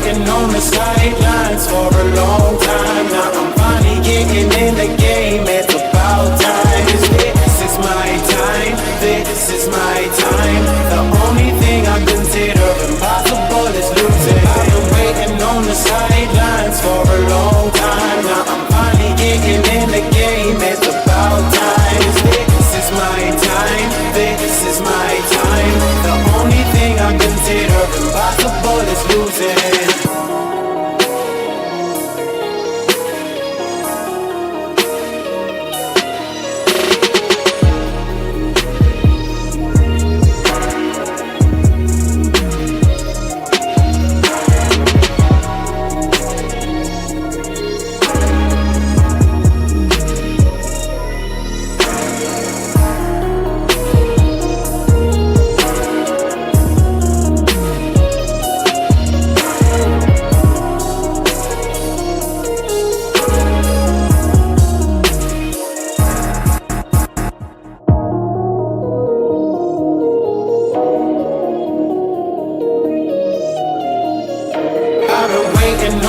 waiting on the sidelines for a long time. Now I'm finally getting in the game. It's about time. This is my time. This is my time. The only thing I consider impossible is losing. I've been waiting on the sidelines for a long time. Now I'm finally getting in the game. It's about time. This is my time. This is my time. The only thing I consider impossible is losing.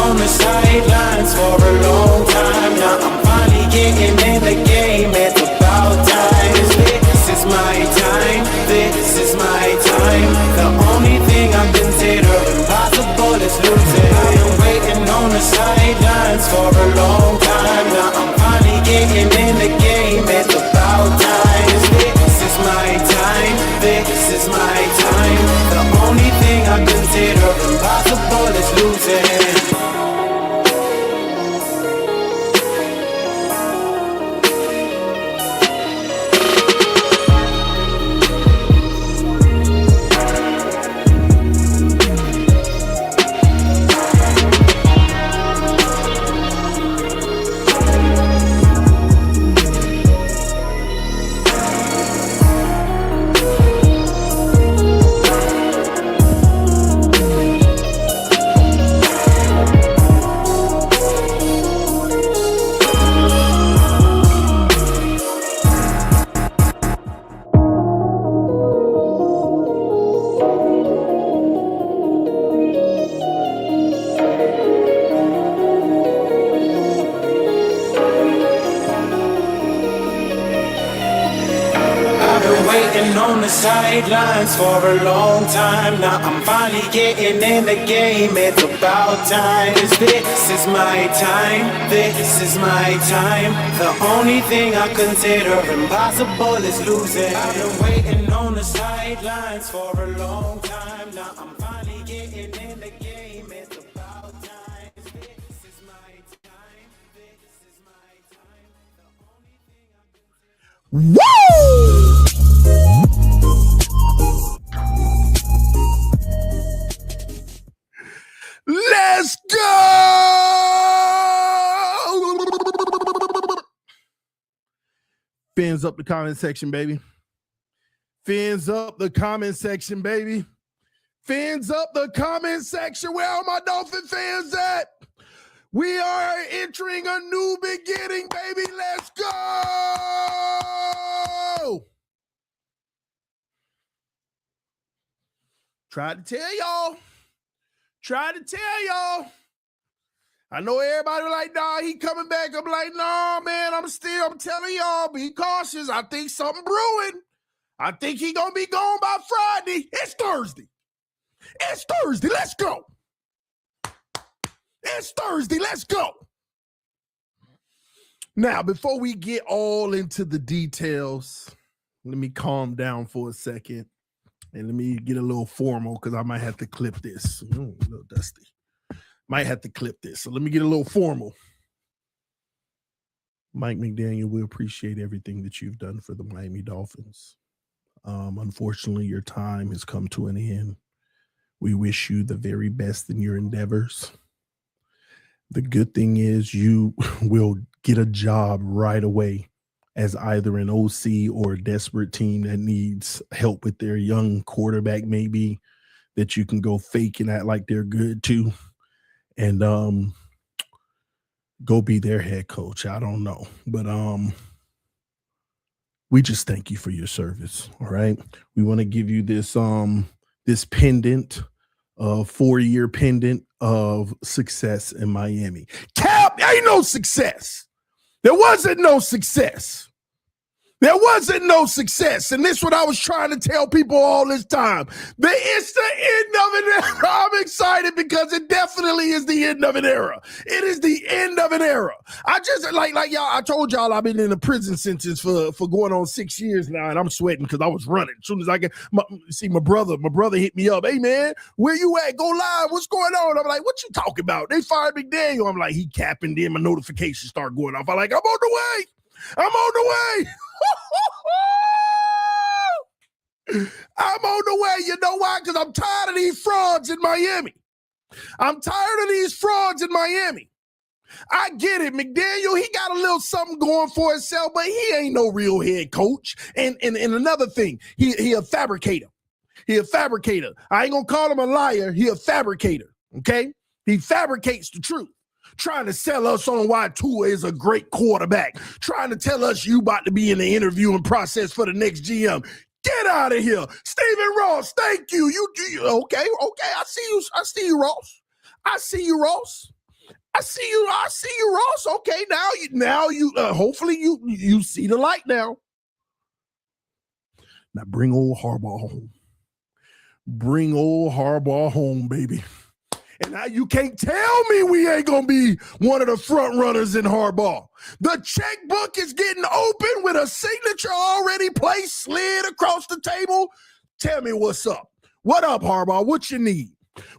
On the sidelines for a long time. Now I'm finally getting in the game. It's about time. This is my time. This is my time. The only thing I consider impossible is losing. I've been waiting on the sidelines for a long time. Now I'm finally getting in the game. It's about time. This is my time. This is my time. The only thing I consider impossible is losing. On the sidelines for a long time. Now I'm finally getting in the game. It's about time. This is my time. This is my time. The only thing I consider impossible is losing. I've been waiting on the sidelines for a long time. Now I'm finally getting in the game. It's about time. This is my time. This is my time. The only thing I consider. Woo! Let's go! Fins up the comment section, baby. Fins up the comment section, baby. Fins up the comment section. Where are my Dolphin fans at? We are entering a new beginning, baby. Let's go! Tried to tell y'all. I know everybody was like, nah, he coming back. I'm like, nah, man, I'm telling y'all, be cautious. I think something brewing. I think he gonna be gone by Friday. It's Thursday. Let's go. It's Thursday. Let's go. Now, before we get all into the details, let me calm down for a second. And let me get a little formal because I might have to clip this. A little dusty. Might have to clip this. So let me get a little formal. Mike McDaniel, we appreciate everything that you've done for the Miami Dolphins. Unfortunately, your time has come to an end. We wish you the very best in your endeavors. The good thing is you will get a job right away as either an OC or a desperate team that needs help with their young quarterback, maybe, that you can go fake and act like they're good too. And go be their head coach. I don't know. But we just thank you for your service. All right. We want to give you this this pendant a 4-year pendant of success in Miami. Cap, ain't no success. There wasn't no success. There wasn't no success. And this is what I was trying to tell people all this time. It's the end of an era. I'm excited because it definitely is the end of an era. It is the end of an era. I just, like y'all, I told y'all I've been in a prison sentence for going on 6 years now, and I'm sweating because I was running. As soon as I get, my brother hit me up. Hey, man, where you at? Go live. What's going on? I'm like, what you talking about? They fired McDaniel. I'm like, he capping. Then my notifications start going off. I'm like, I'm on the way. I'm on the way. I'm on the way. You know why? Because I'm tired of these frauds in Miami. I'm tired of these frauds in Miami. I get it. McDaniel, he got a little something going for himself, but he ain't no real head coach. And another thing, he a fabricator. He a fabricator. I ain't going to call him a liar. He a fabricator, okay? He fabricates the truth. Trying to sell us on why Tua is a great quarterback. Trying to tell us you about to be in the interviewing process for the next GM. Get out of here. Stephen Ross, thank you. Okay. I see you, Ross. I see you, Ross. Okay, now you hopefully you see the light now. Now bring old Harbaugh home. Bring old Harbaugh home, baby. And now you can't tell me we ain't going to be one of the front runners in Harbaugh. The checkbook is getting open with a signature already placed, slid across the table. Tell me what's up. What up, Harbaugh? What you need?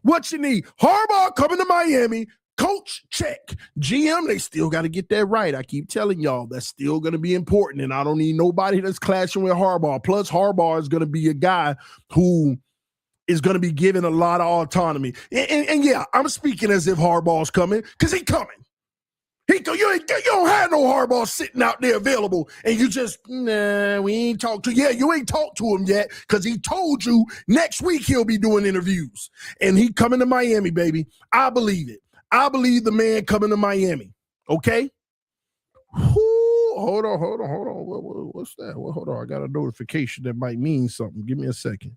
Harbaugh coming to Miami. Coach, check. GM, they still got to get that right. I keep telling y'all that's still going to be important, and I don't need nobody that's clashing with Harbaugh. Plus, Harbaugh is going to be a guy who is going to be given a lot of autonomy. And yeah, I'm speaking as if Harbaugh's coming, because he's coming. You don't have no Harbaugh sitting out there available, and you just, we ain't talked to. Yeah, you ain't talked to him yet, because he told you next week he'll be doing interviews. And he coming to Miami, baby. I believe it. I believe the man coming to Miami. Okay? Hold on. What's that? Well, hold on. I got a notification that might mean something. Give me a second.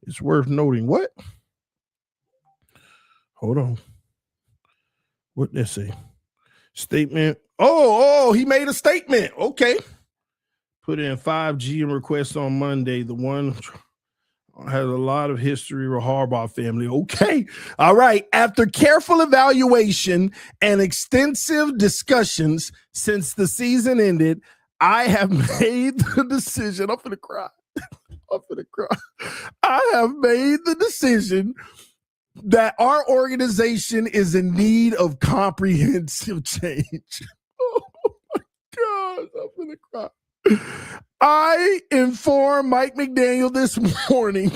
It's worth noting. What? Hold on. What did they say? Statement. Oh, he made a statement. Okay. Put in 5 GM requests on Monday. The one has a lot of history with Harbaugh family. Okay. All right. After careful evaluation and extensive discussions since the season ended, I have made the decision. I'm finna cry. I have made the decision that our organization is in need of comprehensive change. Oh my God, I'm gonna cry. I informed Mike McDaniel this morning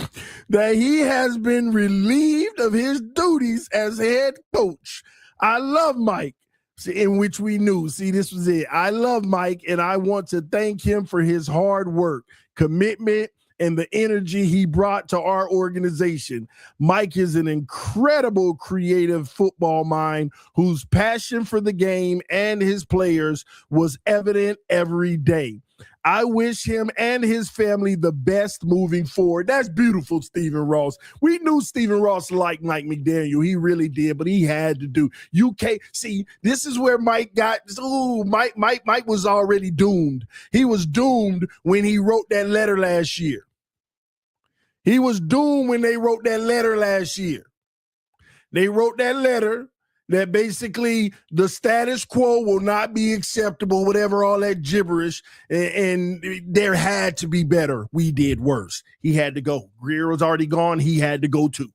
that he has been relieved of his duties as head coach. I love Mike, in which we knew. See, this was it. I love Mike, and I want to thank him for his hard work, commitment, and the energy he brought to our organization. Mike is an incredible creative football mind whose passion for the game and his players was evident every day. I wish him and his family the best moving forward. That's beautiful, Stephen Ross. We knew Stephen Ross liked Mike McDaniel. He really did, but he had to do. You can't see. This is where Mike got. Mike was already doomed. He was doomed when he wrote that letter last year. He was doomed when they wrote that letter last year. They wrote that letter that basically the status quo will not be acceptable, whatever, all that gibberish, and there had to be better. We did worse. He had to go. Greer was already gone. He had to go too.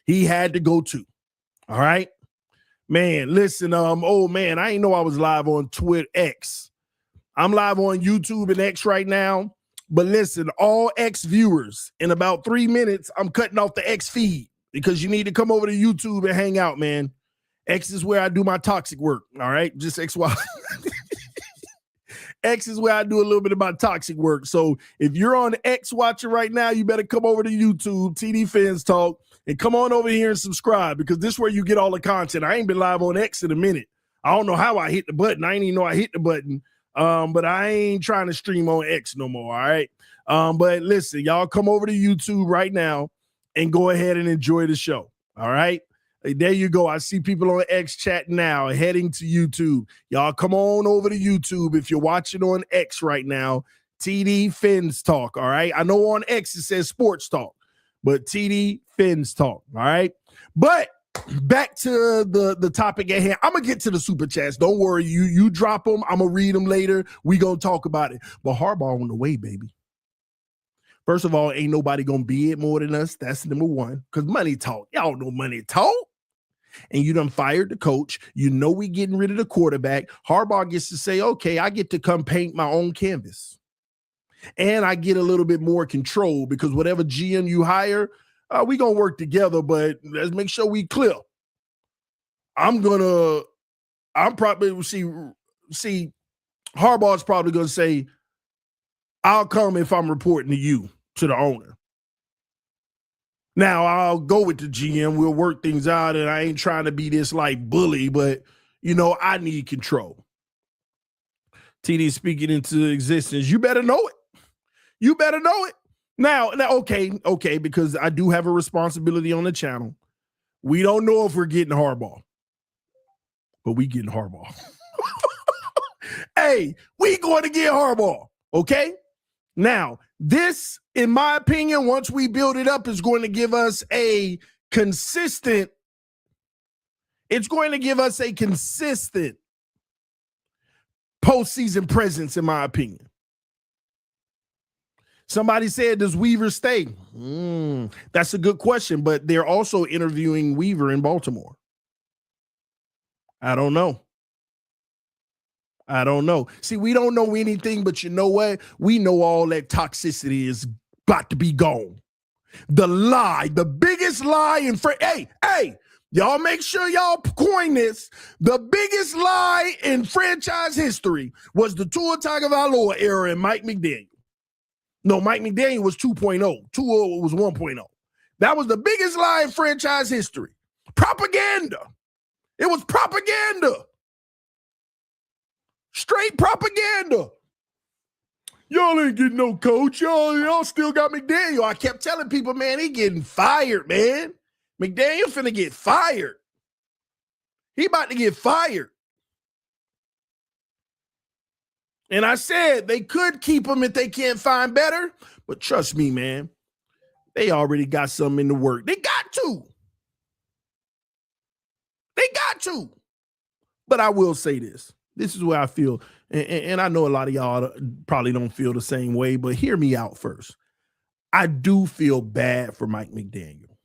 All right? Man, listen, man, I ain't know I was live on Twitter X. I'm live on YouTube and X right now. But listen, all X viewers, in about 3 minutes, I'm cutting off the X feed because you need to come over to YouTube and hang out, man. X is where I do my toxic work, all right? Just XY. X is where I do a little bit of my toxic work. So if you're on X watching right now, you better come over to YouTube, TD PHINS TALK, and come on over here and subscribe, because this is where you get all the content. I ain't been live on X in a minute. I don't know how I hit the button. I ain't even know I hit the button. But I ain't trying to stream on X no more, all right? But listen, y'all come over to YouTube right now and go ahead and enjoy the show, All right. There you go. I see people on X chat now heading to YouTube. Y'all come on over to YouTube if you're watching on X right now. TD Fins Talk. All right. I know on X it says Sports Talk, but TD Fins Talk. All right. But back to the topic at hand. I'm gonna get to the super chats. Don't worry. You drop them. I'm gonna read them later. We gonna talk about it. But Harbaugh on the way, baby. First of all, ain't nobody gonna be it more than us. That's number one. Because money talk. Y'all know money talk. And you done fired the coach. You know we getting rid of the quarterback. Harbaugh gets to say, okay, I get to come paint my own canvas. And I get a little bit more control because whatever GM you hire, we going to work together, but let's make sure we clear. I'm probably, see, Harbaugh's probably going to say, I'll come if I'm reporting to you, to the owner. Now, I'll go with the GM. We'll work things out, and I ain't trying to be this, like, bully, but, I need control. TD speaking into existence. You better know it. You better know it. Now, okay, because I do have a responsibility on the channel. We don't know if we're getting Harbaugh, but we getting Harbaugh. Hey, we going to get Harbaugh, okay? Now, this, in my opinion, once we build it up, is going to give us a consistent postseason presence, in my opinion. Somebody said, does Weaver stay? That's a good question, but they're also interviewing Weaver in Baltimore. I don't know. See, we don't know anything, but you know what? We know all that toxicity is about to be gone. The lie, the biggest lie in hey, y'all make sure y'all coin this. The biggest lie in franchise history was the Tua Tagovailoa era and Mike McDaniel. No, Mike McDaniel was 2.0. Tua was 1.0. That was the biggest lie in franchise history. Propaganda. It was propaganda. Straight propaganda. Y'all ain't getting no coach. Y'all still got McDaniel. I kept telling people, man, he getting fired, man. McDaniel finna get fired. He about to get fired. And I said they could keep him if they can't find better. But trust me, man, they already got something in the work. They got to. But I will say this. This is where I feel, and I know a lot of y'all probably don't feel the same way, but hear me out first. I do feel bad for Mike McDaniel.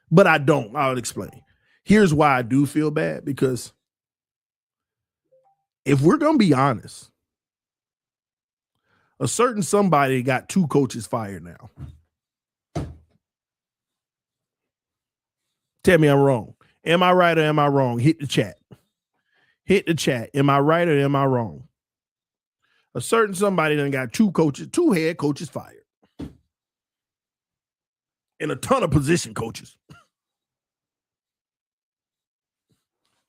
But I don't. I'll explain. Here's why I do feel bad, because if we're going to be honest, a certain somebody got 2 coaches fired now. Tell me I'm wrong. Am I right or am I wrong? Hit the chat. Am I right or am I wrong? A certain somebody done got 2 head coaches fired. And a ton of position coaches.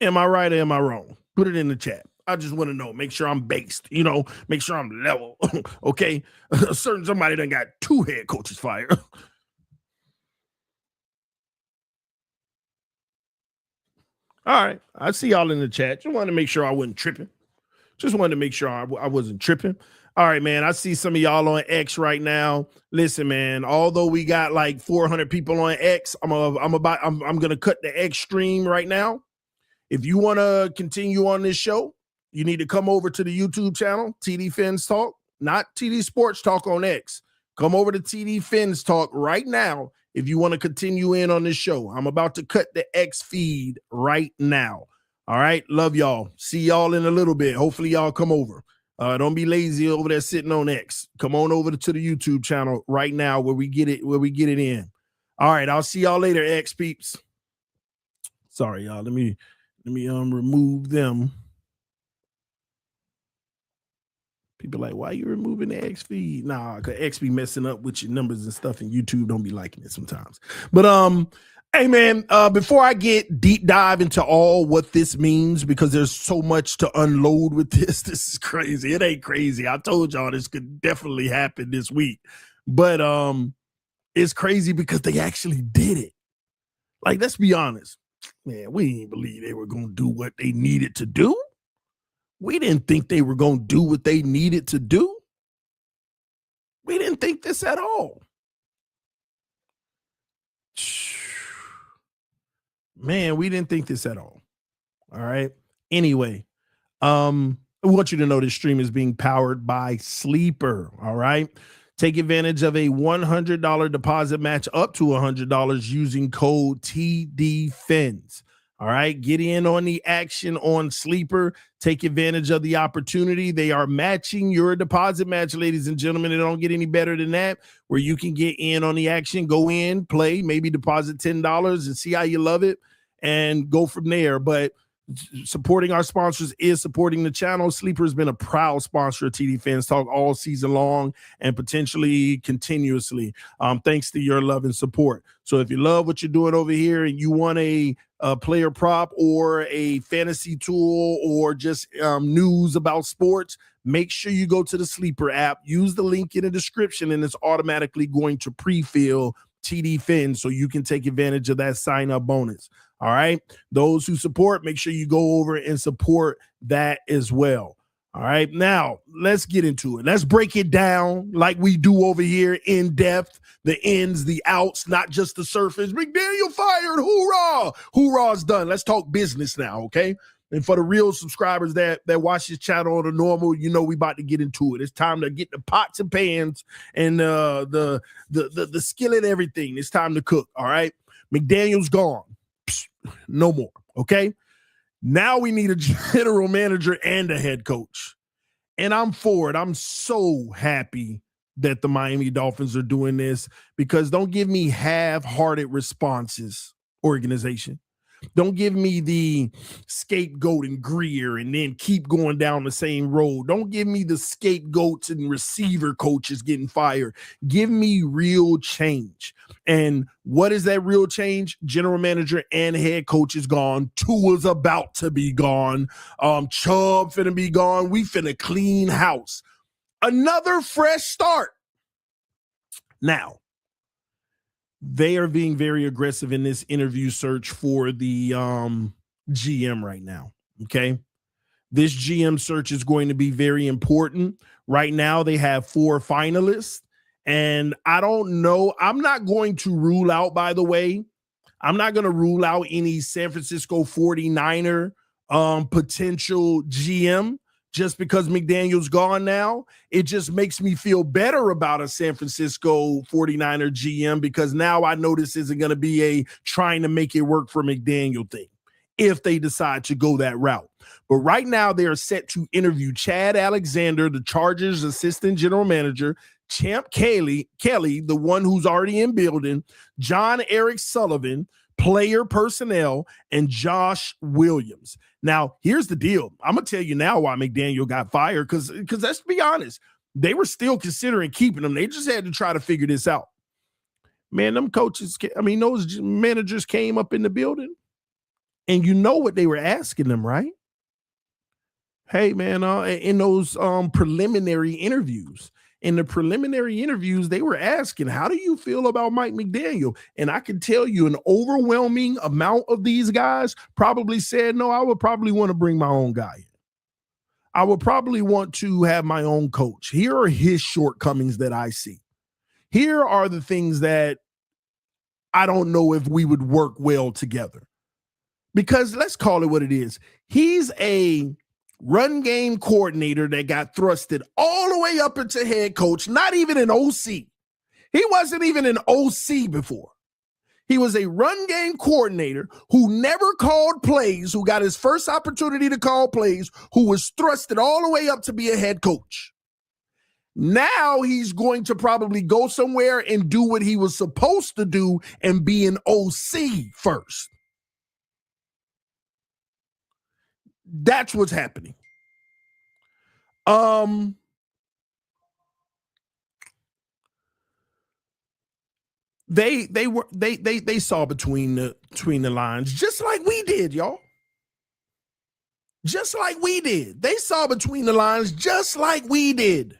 Am I right or am I wrong? Put it in the chat. I just want to know. Make sure I'm based, make sure I'm level. Okay. A certain somebody done got 2 head coaches fired. All right. I see y'all in the chat. Just wanted to make sure I wasn't tripping. I wasn't tripping. All right, man. I see some of y'all on X right now. Listen, man, although we got like 400 people on X, I'm going to cut the X stream right now. If you want to continue on this show, you need to come over to the YouTube channel, TD Fins Talk, not TD Sports Talk on X. Come over to TD Fins Talk right now if you want to continue in on this show. I'm about to cut the X feed right now. All right. Love y'all. See y'all in a little bit. Hopefully y'all come over. Don't be lazy over there sitting on X. Come on over to the YouTube channel right now where we get it in. All right. I'll see y'all later, X peeps. Sorry, y'all. Let me remove them. People like, why are you removing the X feed? Nah, because X be messing up with your numbers and stuff, and YouTube don't be liking it sometimes. But hey man, before I get deep dive into all what this means, because there's so much to unload with this. This is crazy. It ain't crazy. I told y'all this could definitely happen this week. But It's crazy because they actually did it. Like, let's be honest. Man, we didn't believe they were going to do what they needed to do. We didn't think they were going to do what they needed to do. We didn't think this at all. Man, we didn't think this at all. All right. Anyway, I want you to know this stream is being powered by Sleeper. All right. Take advantage of a $100 deposit match up to $100 using code TD PHINS. All right. Get in on the action on Sleeper. Take advantage of the opportunity. They are matching your deposit match, ladies and gentlemen. It don't get any better than that, where you can get in on the action, go in, play, maybe deposit $10 and see how you love it and go from there. But supporting our sponsors is supporting the channel. Sleeper has been a proud sponsor of TD Fans Talk all season long and potentially continuously, thanks to your love and support. So if you love what you're doing over here and you want a player prop or a fantasy tool or just news about sports, make sure you go to the Sleeper app, use the link in the description, and it's automatically going to pre-fill TD Fins so you can take advantage of that sign-up bonus. All right. Those who support, make sure you go over and support that as well. All right. Now, let's get into it. Let's break it down like we do over here in depth, the ins, the outs, not just the surface. McDaniel fired. Hoorah. Hoorah's done. Let's talk business now. Okay. And for the real subscribers that watch this channel on the normal, you know we about to get into it. It's time to get the pots and pans and the skillet, everything. It's time to cook. All right. McDaniel's gone. No more. Okay. Now we need a general manager and a head coach. And I'm for it. I'm so happy that the Miami Dolphins are doing this, because don't give me half-hearted responses, organization. Don't give me the scapegoat and Greer and then keep going down the same road. Don't give me the scapegoats and receiver coaches getting fired. Give me real change. And what is that real change? General manager and head coach is gone. Tua's about to be gone. Chubb finna be gone. We finna clean house. Another fresh start. Now, they are being very aggressive in this interview search for the GM right now. Okay. This GM search is going to be very important. Right now, they have 4 finalists. And I don't know. I'm not going to rule out, by the way, I'm not going to rule out any San Francisco 49er potential GM. Just because McDaniel's gone now, it just makes me feel better about a San Francisco 49er GM, because now I know this isn't going to be a trying to make it work for McDaniel thing if they decide to go that route. But right now they are set to interview Chad Alexander, the Chargers assistant general manager, Champ Kelly, the one who's already in building, John Eric Sullivan, player personnel, and Josh Williams. Now, here's the deal. I'm going to tell you now why McDaniel got fired, because let's be honest, they were still considering keeping him. They just had to try to figure this out. Man, those managers came up in the building, and you know what they were asking them, right? Hey, man, in those preliminary interviews, they were asking, how do you feel about Mike McDaniel? And I can tell you an overwhelming amount of these guys probably said, no, I would probably want to bring my own guy in. I would probably want to have my own coach. Here are his shortcomings that I see. Here are the things that I don't know if we would work well together. Because let's call it what it is. He's a run game coordinator that got thrusted all the way up into head coach, not even an OC. He wasn't even an OC before. He was a run game coordinator who never called plays, who got his first opportunity to call plays, who was thrusted all the way up to be a head coach. Now he's going to probably go somewhere and do what he was supposed to do and be an OC first. That's what's happening. They saw between the lines, just like we did, y'all. Just like we did. They saw between the lines, just like we did.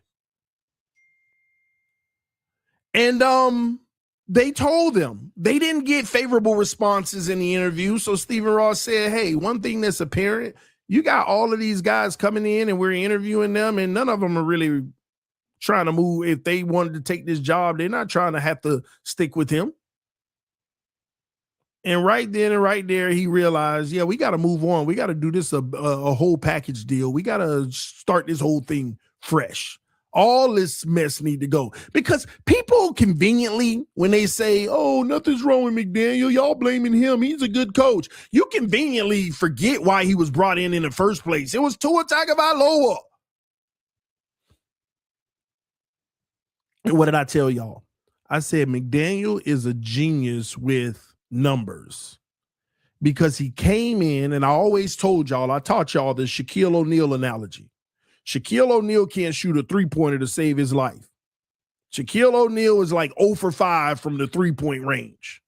And They told them they didn't get favorable responses in the interview. So Stephen Ross said, hey, one thing that's apparent, you got all of these guys coming in and we're interviewing them, and none of them are really trying to move. If they wanted to take this job, they're not trying to have to stick with him. And right then and right there, he realized, yeah, we got to move on. We got to do this a whole package deal. We got to start this whole thing fresh. All this mess need to go, because people conveniently, when they say, oh, nothing's wrong with McDaniel, y'all blaming him, he's a good coach, you conveniently forget why he was brought in the first place. It was Tua Tagovailoa. And what did I tell y'all? I said McDaniel is a genius with numbers, because he came in, and I always told y'all, I taught y'all the Shaquille O'Neal analogy. Shaquille O'Neal can't shoot a three-pointer to save his life. Shaquille O'Neal is like 0 for 5 from the three-point range.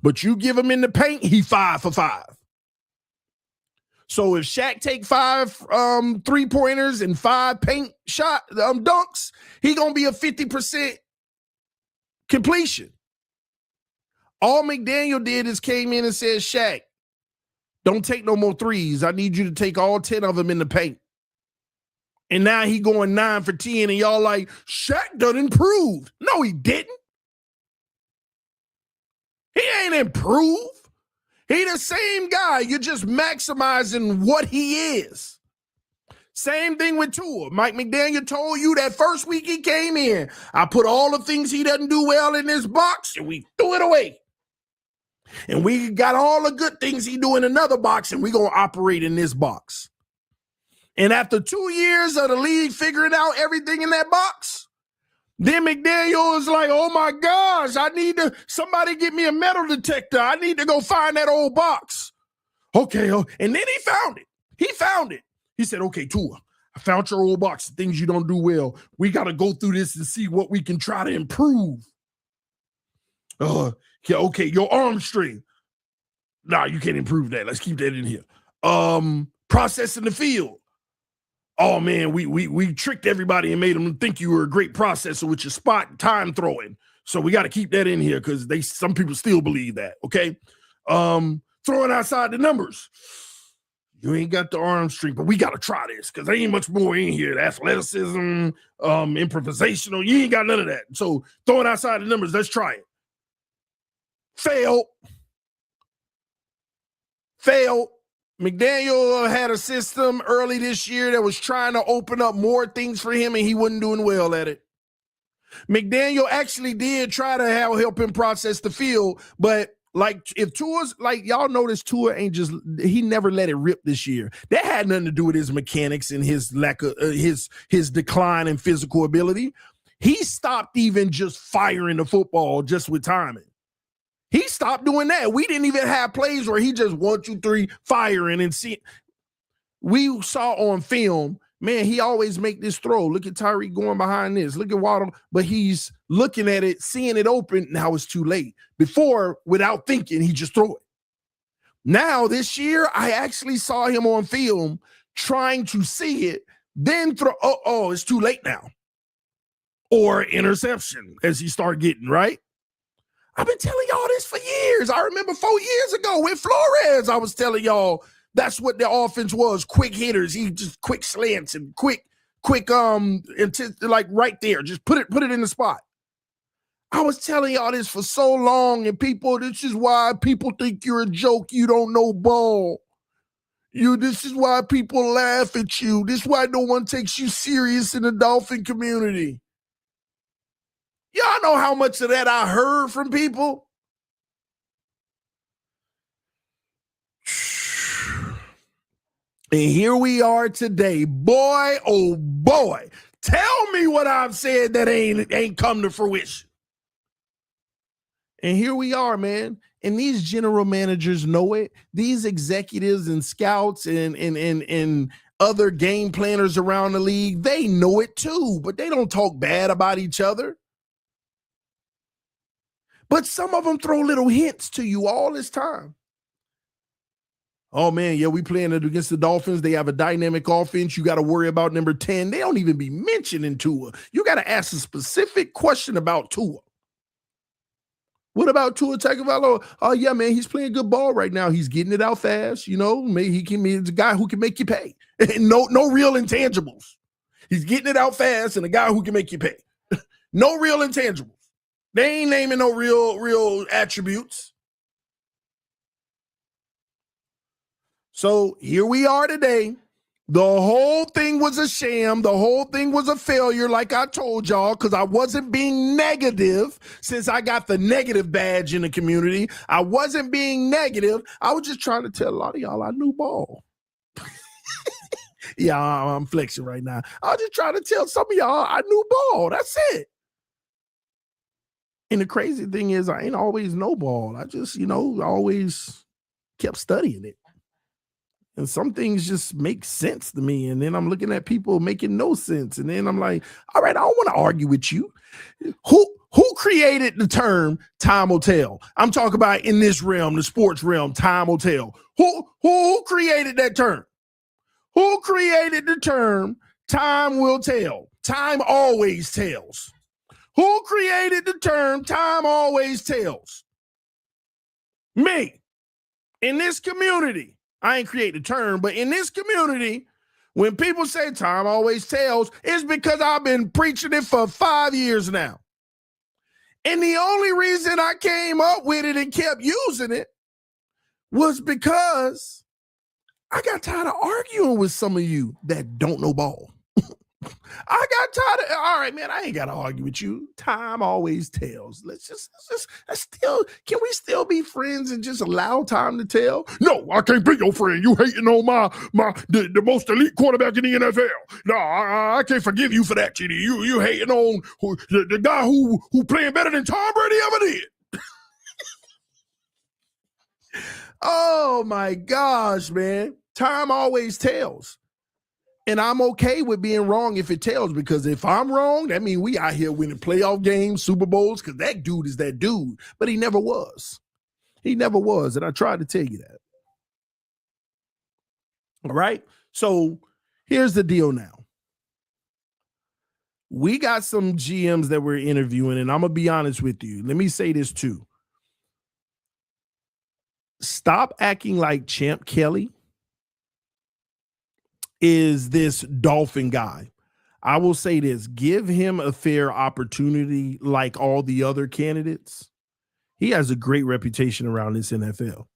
But you give him in the paint, he 5 for 5. So if Shaq take 5 three-pointers and 5 paint shot dunks, he going to be a 50% completion. All McDaniel did is came in and said, Shaq, don't take no more threes. I need you to take all 10 of them in the paint. And now he going 9 for 10, and y'all like, Shaq done improved. No, he didn't. He ain't improved. He the same guy. You're just maximizing what he is. Same thing with Tua. Mike McDaniel told you that first week he came in, I put all the things he doesn't do well in this box, and we threw it away. And we got all the good things he do in another box, and we going to operate in this box. And after 2 years of the league figuring out everything in that box, then McDaniel is like, oh my gosh, I need to, somebody get me a metal detector. I need to go find that old box. Okay. And then he found it. He said, okay, Tua, I found your old box, things you don't do well. We got to go through this and see what we can try to improve. Yeah, okay, your arm strength. Nah, you can't improve that. Let's keep that in here. Processing the field. Oh man, we tricked everybody and made them think you were a great processor with your spot and time throwing. So we got to keep that in here, because some people still believe that. Okay. Throwing outside the numbers. You ain't got the arm strength, but we got to try this, because there ain't much more in here. The athleticism, improvisational, you ain't got none of that. So throwing outside the numbers, let's try it. Failed. McDaniel had a system early this year that was trying to open up more things for him, and he wasn't doing well at it. McDaniel actually did try to help him process the field, but like if Tua's, like y'all notice, Tua ain't just, he never let it rip this year. That had nothing to do with his mechanics and his lack of his decline in physical ability. He stopped even just firing the football just with timing. He stopped doing that. We didn't even have plays where he just 1, 2, 3 firing and see. We saw on film, man, he always make this throw. Look at Tyreek going behind this. Look at Waddle, but he's looking at it, seeing it open. Now it's too late. Before, without thinking, he just throw it. Now this year, I actually saw him on film trying to see it, then throw. Oh, it's too late now. Or interception as he started getting right. I've been telling y'all this for years. I remember 4 years ago with Flores, I was telling y'all that's what the offense was. Quick hitters. He just quick slants and quick, like right there. Just put it in the spot. I was telling y'all this for so long, and people, this is why people think you're a joke. You don't know ball. This is why people laugh at you. This is why no one takes you serious in the Dolphin community. Y'all know how much of that I heard from people? And here we are today. Boy, oh boy. Tell me what I've said that ain't come to fruition. And here we are, man. And these general managers know it. These executives and scouts and other game planners around the league, they know it too, but they don't talk bad about each other. But some of them throw little hints to you all this time. Oh, man, yeah, we playing it against the Dolphins. They have a dynamic offense. You got to worry about number 10. They don't even be mentioning Tua. You got to ask a specific question about Tua. What about Tua Tagovailoa? Oh yeah, man, he's playing good ball right now. He's getting it out fast. Maybe he can be the guy who can make you pay. No real intangibles. He's getting it out fast and a guy who can make you pay. No real intangibles. They ain't naming no real attributes. So here we are today. The whole thing was a sham. The whole thing was a failure, like I told y'all, because I wasn't being negative since I got the negative badge in the community. I wasn't being negative. I was just trying to tell a lot of y'all I knew ball. Yeah, I'm flexing right now. I was just trying to tell some of y'all I knew ball. That's it. And the crazy thing is I ain't always know ball. I just, always kept studying it. And some things just make sense to me. And then I'm looking at people making no sense. And then I'm like, all right, I don't want to argue with you. Who created the term time will tell? I'm talking about in this realm, the sports realm, time will tell. Who created that term? Who created the term time will tell? Time always tells. Who created the term time always tells? Me. In this community. I ain't create the term, but in this community, when people say time always tells, it's because I've been preaching it for 5 years now. And the only reason I came up with it and kept using it was because I got tired of arguing with some of you that don't know ball. I got tired of, all right, man, I ain't got to argue with you. Time always tells. Can we still be friends and just allow time to tell? No, I can't be your friend. You hating on the most elite quarterback in the NFL. No, I can't forgive you for that, TD. You hating on the guy who playing better than Tom Brady ever did. Oh my gosh, man. Time always tells. And I'm okay with being wrong if it tells, because if I'm wrong, that means we out here winning playoff games, Super Bowls, because that dude is that dude. But he never was. He never was. And I tried to tell you that. All right. So here's the deal now. We got some GMs that we're interviewing, and I'm going to be honest with you. Let me say this too. Stop acting like Champ Kelly is this Dolphin guy. I will say this, give him a fair opportunity like all the other candidates. He has a great reputation around this NFL.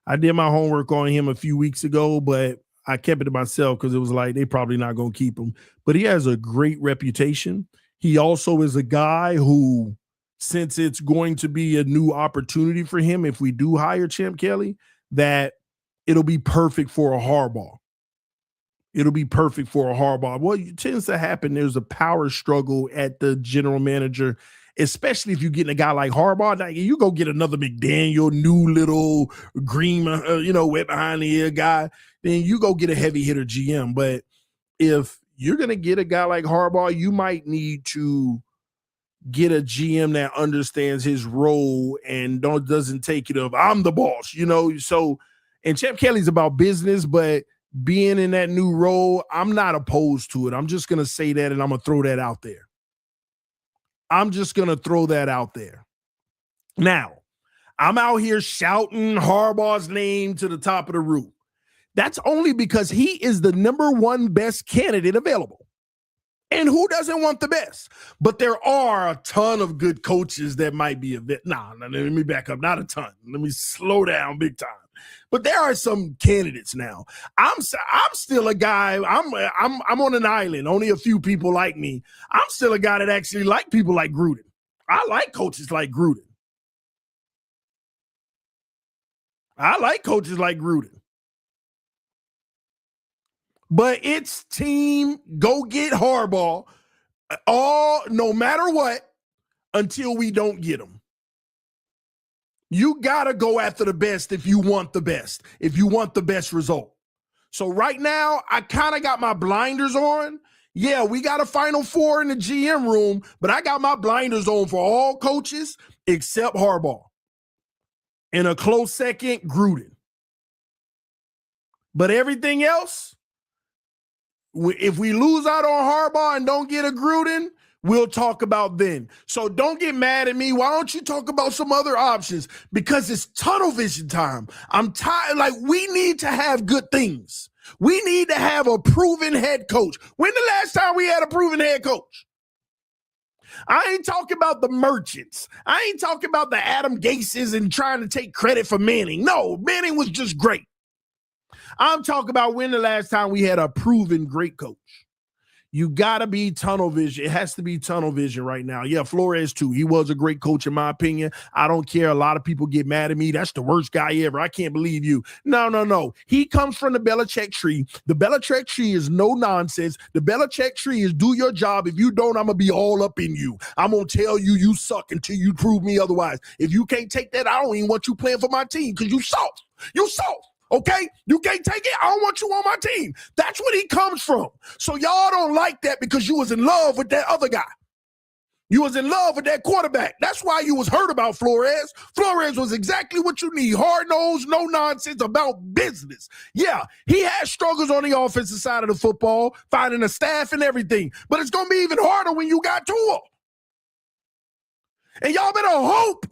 I did my homework on him a few weeks ago, but I kept it to myself because it was like they probably not going to keep him. But he has a great reputation. He also is a guy who, since it's going to be a new opportunity for him if we do hire Champ Kelly, that it'll be perfect for a Harbaugh. It'll be perfect for a Harbaugh. What tends to happen, there's a power struggle at the general manager, especially if you're getting a guy like Harbaugh. Now, you go get another McDaniel, new little green, wet behind the ear guy, then you go get a heavy hitter GM. But if you're going to get a guy like Harbaugh, you might need to get a GM that understands his role and doesn't take it of, I'm the boss, So, and Champ Kelly's about business, but being in that new role, I'm not opposed to it. I'm just going to say that, and I'm going to throw that out there. Now, I'm out here shouting Harbaugh's name to the top of the roof. That's only because he is the number one best candidate available. And who doesn't want the best? But there are a ton of good coaches that might be let me back up. Not a ton. Let me slow down big time. But there are some candidates now. I'm still a guy. I'm on an island. Only a few people like me. I'm still a guy that actually like people like Gruden. I like coaches like Gruden. But it's team go get Harbaugh no matter what until we don't get him. You got to go after the best if you want the best, if you want the best result. So right now, I kind of got my blinders on. Yeah, we got a Final Four in the GM room, but I got my blinders on for all coaches except Harbaugh. In a close second, Gruden. But everything else, if we lose out on Harbaugh and don't get a Gruden, We'll talk about then. So don't get mad at me. Why don't you talk about some other options? Because it's tunnel vision time. I'm tired. Like, we need to have good things. We need to have a proven head coach. When the last time we had a proven head coach? I ain't talking about the merchants. I ain't talking about the Adam Gases and trying to take credit for Manning. No, Manning was just great. I'm talking about when the last time we had a proven great coach. You got to be tunnel vision. It has to be tunnel vision right now. Yeah, Flores too. He was a great coach in my opinion. I don't care. A lot of people get mad at me. That's the worst guy ever. I can't believe you. No. He comes from the Belichick tree. The Belichick tree is no nonsense. The Belichick tree is do your job. If you don't, I'm going to be all up in you. I'm going to tell you you suck until you prove me otherwise. If you can't take that, I don't even want you playing for my team because you soft. You soft. Okay? You can't take it. I don't want you on my team. That's what he comes from. So y'all don't like that because you was in love with that other guy. You was in love with that quarterback. That's why you was hurt about Flores. Flores was exactly what you need. Hard-nosed, no nonsense, about business. Yeah, he has struggles on the offensive side of the football, finding a staff and everything. But it's going to be even harder when you got Tua. And y'all better hope,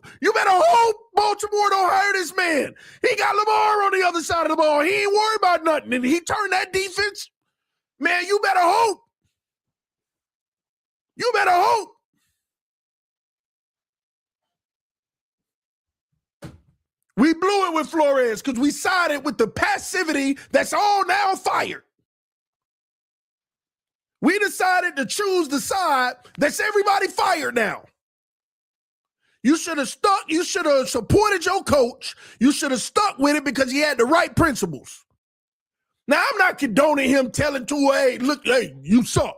Baltimore don't hire this man. He got Lamar on the other side of the ball. He ain't worried about nothing. And he turned that defense. Man, you better hope. You better hope. We blew it with Flores because we sided with the passivity that's all now fired. We decided to choose the side that's everybody fired now. You should have stuck. You should have supported your coach. You should have stuck with it because he had the right principles. Now, I'm not condoning him telling Tua, hey, look, hey, you suck.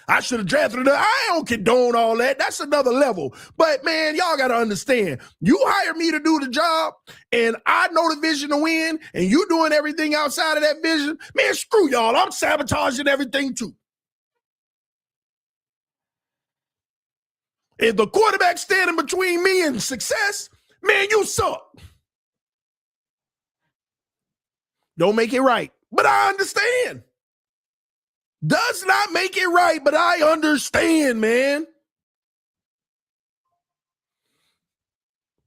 I should have drafted him. I don't condone all that. That's another level. But, man, y'all got to understand. You hired me to do the job, and I know the vision to win, and you doing everything outside of that vision. Man, screw y'all. I'm sabotaging everything, too. If the quarterback standing between me and success, man, you suck. Don't make it right, but I understand. Does not make it right, but I understand, man.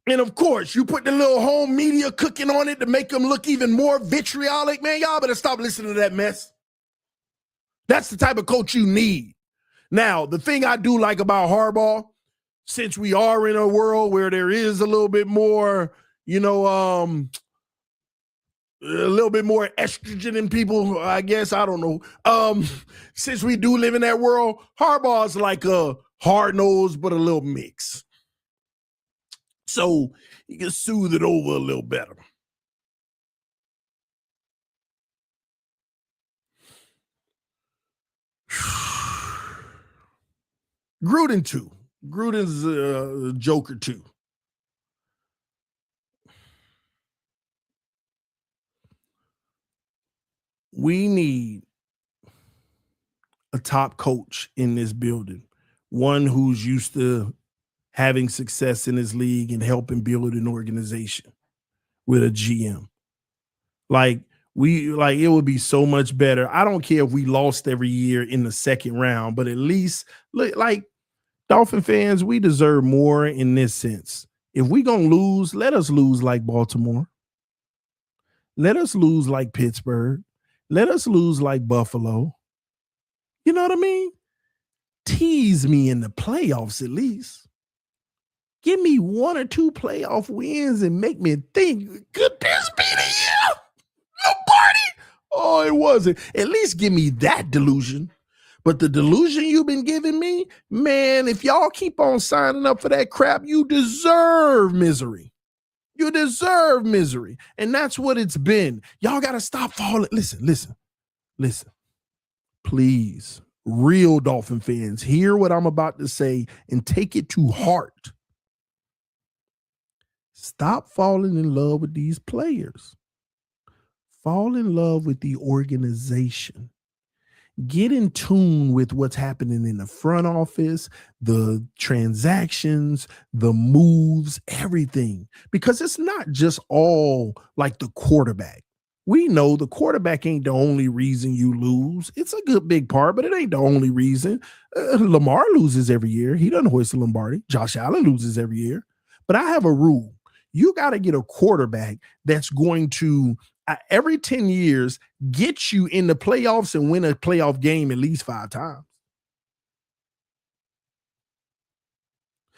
And of course, you put the little home media cooking on it to make them look even more vitriolic. Man, y'all better stop listening to that mess. That's the type of coach you need. Now, the thing I do like about Harbaugh, since we are in a world where there is a little bit more, a little bit more estrogen in people, I guess, I don't know. Since we do live in that world, Harbaugh's like a hard-nosed but a little mix. So you can soothe it over a little better. Gruden too. Gruden's a joker too. We need a top coach in this building, one who's used to having success in his league and helping build an organization with a GM. It would be so much better. I don't care if we lost every year in the second round, but at least like Dolphin fans, we deserve more in this sense. If we gonna lose, let us lose like Baltimore. Let us lose like Pittsburgh. Let us lose like Buffalo. You know what I mean? Tease me in the playoffs at least. Give me one or two playoff wins and make me think, could this be the year? Lombardi? Oh, it wasn't. At least give me that delusion. But the delusion you've been giving me, man, if y'all keep on signing up for that crap, you deserve misery. You deserve misery. And that's what it's been. Y'all got to stop falling. Listen. Please, real Dolphin fans, hear what I'm about to say and take it to heart. Stop falling in love with these players. Fall in love with the organization. Get in tune with what's happening in the front office, the transactions, the moves, everything. Because it's not just all like the quarterback. We know the quarterback ain't the only reason you lose. It's a good big part, but it ain't the only reason. Lamar loses every year. He doesn't hoist the Lombardi. Josh Allen loses every year. But I have a rule. You got to get a quarterback that's going to, every 10 years, get you in the playoffs and win a playoff game at least 5 times.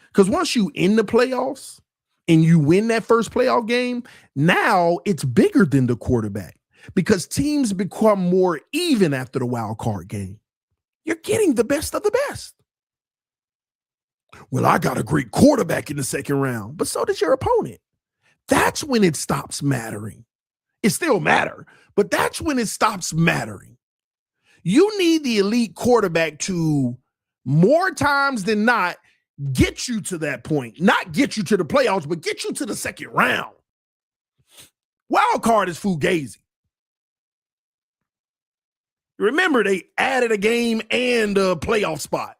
Because once you in the playoffs and you win that first playoff game, now it's bigger than the quarterback because teams become more even after the wild card game. You're getting the best of the best. Well, I got a great quarterback in the second round, but so does your opponent. That's when it stops mattering. It still matters, but that's when it stops mattering. You need the elite quarterback to, more times than not, get you to that point. Not get you to the playoffs, but get you to the second round. Wild card is fugazi. Remember, they added a game and a playoff spot.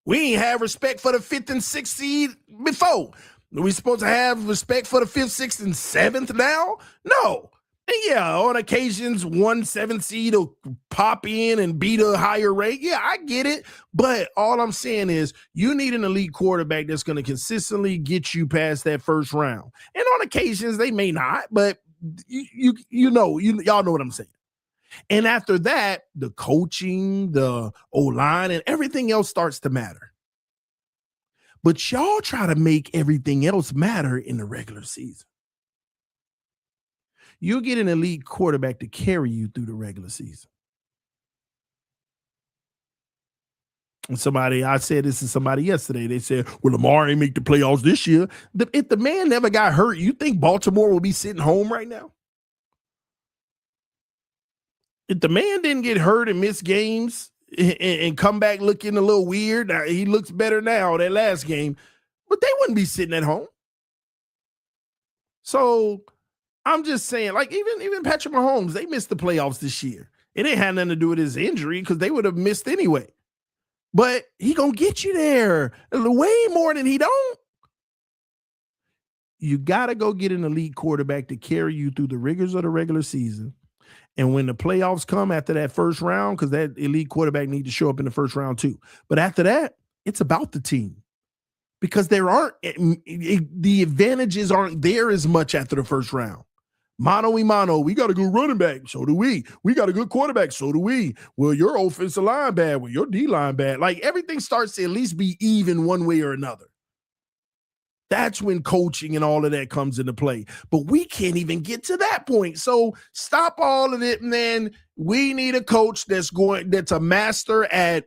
We ain't have respect for the 5th and 6th seed before. Are we supposed to have respect for the 5th, 6th, and 7th now? No. And yeah, on occasions, 1 7 seed will pop in and beat a higher rate. Yeah, I get it. But all I'm saying is you need an elite quarterback that's going to consistently get you past that first round. And on occasions, they may not, but y'all know what I'm saying. And after that, the coaching, the O-line, and everything else starts to matter. But y'all try to make everything else matter in the regular season. You'll get an elite quarterback to carry you through the regular season. And I said this to somebody yesterday. They said, well, Lamar ain't make the playoffs this year. If the man never got hurt, you think Baltimore will be sitting home right now? If the man didn't get hurt and miss games and come back looking a little weird, he looks better now, that last game, but they wouldn't be sitting at home. So I'm just saying, like, even Patrick Mahomes, they missed the playoffs this year. It ain't had nothing to do with his injury because they would have missed anyway. But he gonna get you there way more than he don't. You got to go get an elite quarterback to carry you through the rigors of the regular season. And when the playoffs come after that first round, because that elite quarterback need to show up in the first round too. But after that, it's about the team. Because the advantages aren't there as much after the first round. Mano y mano, we got a good running back. So do we. We got a good quarterback. So do we. Well, your offensive line bad. Well, your D-line bad. Like, everything starts to at least be even one way or another. That's when coaching and all of that comes into play. But we can't even get to that point. So stop all of it, man. We need a coach that's a master at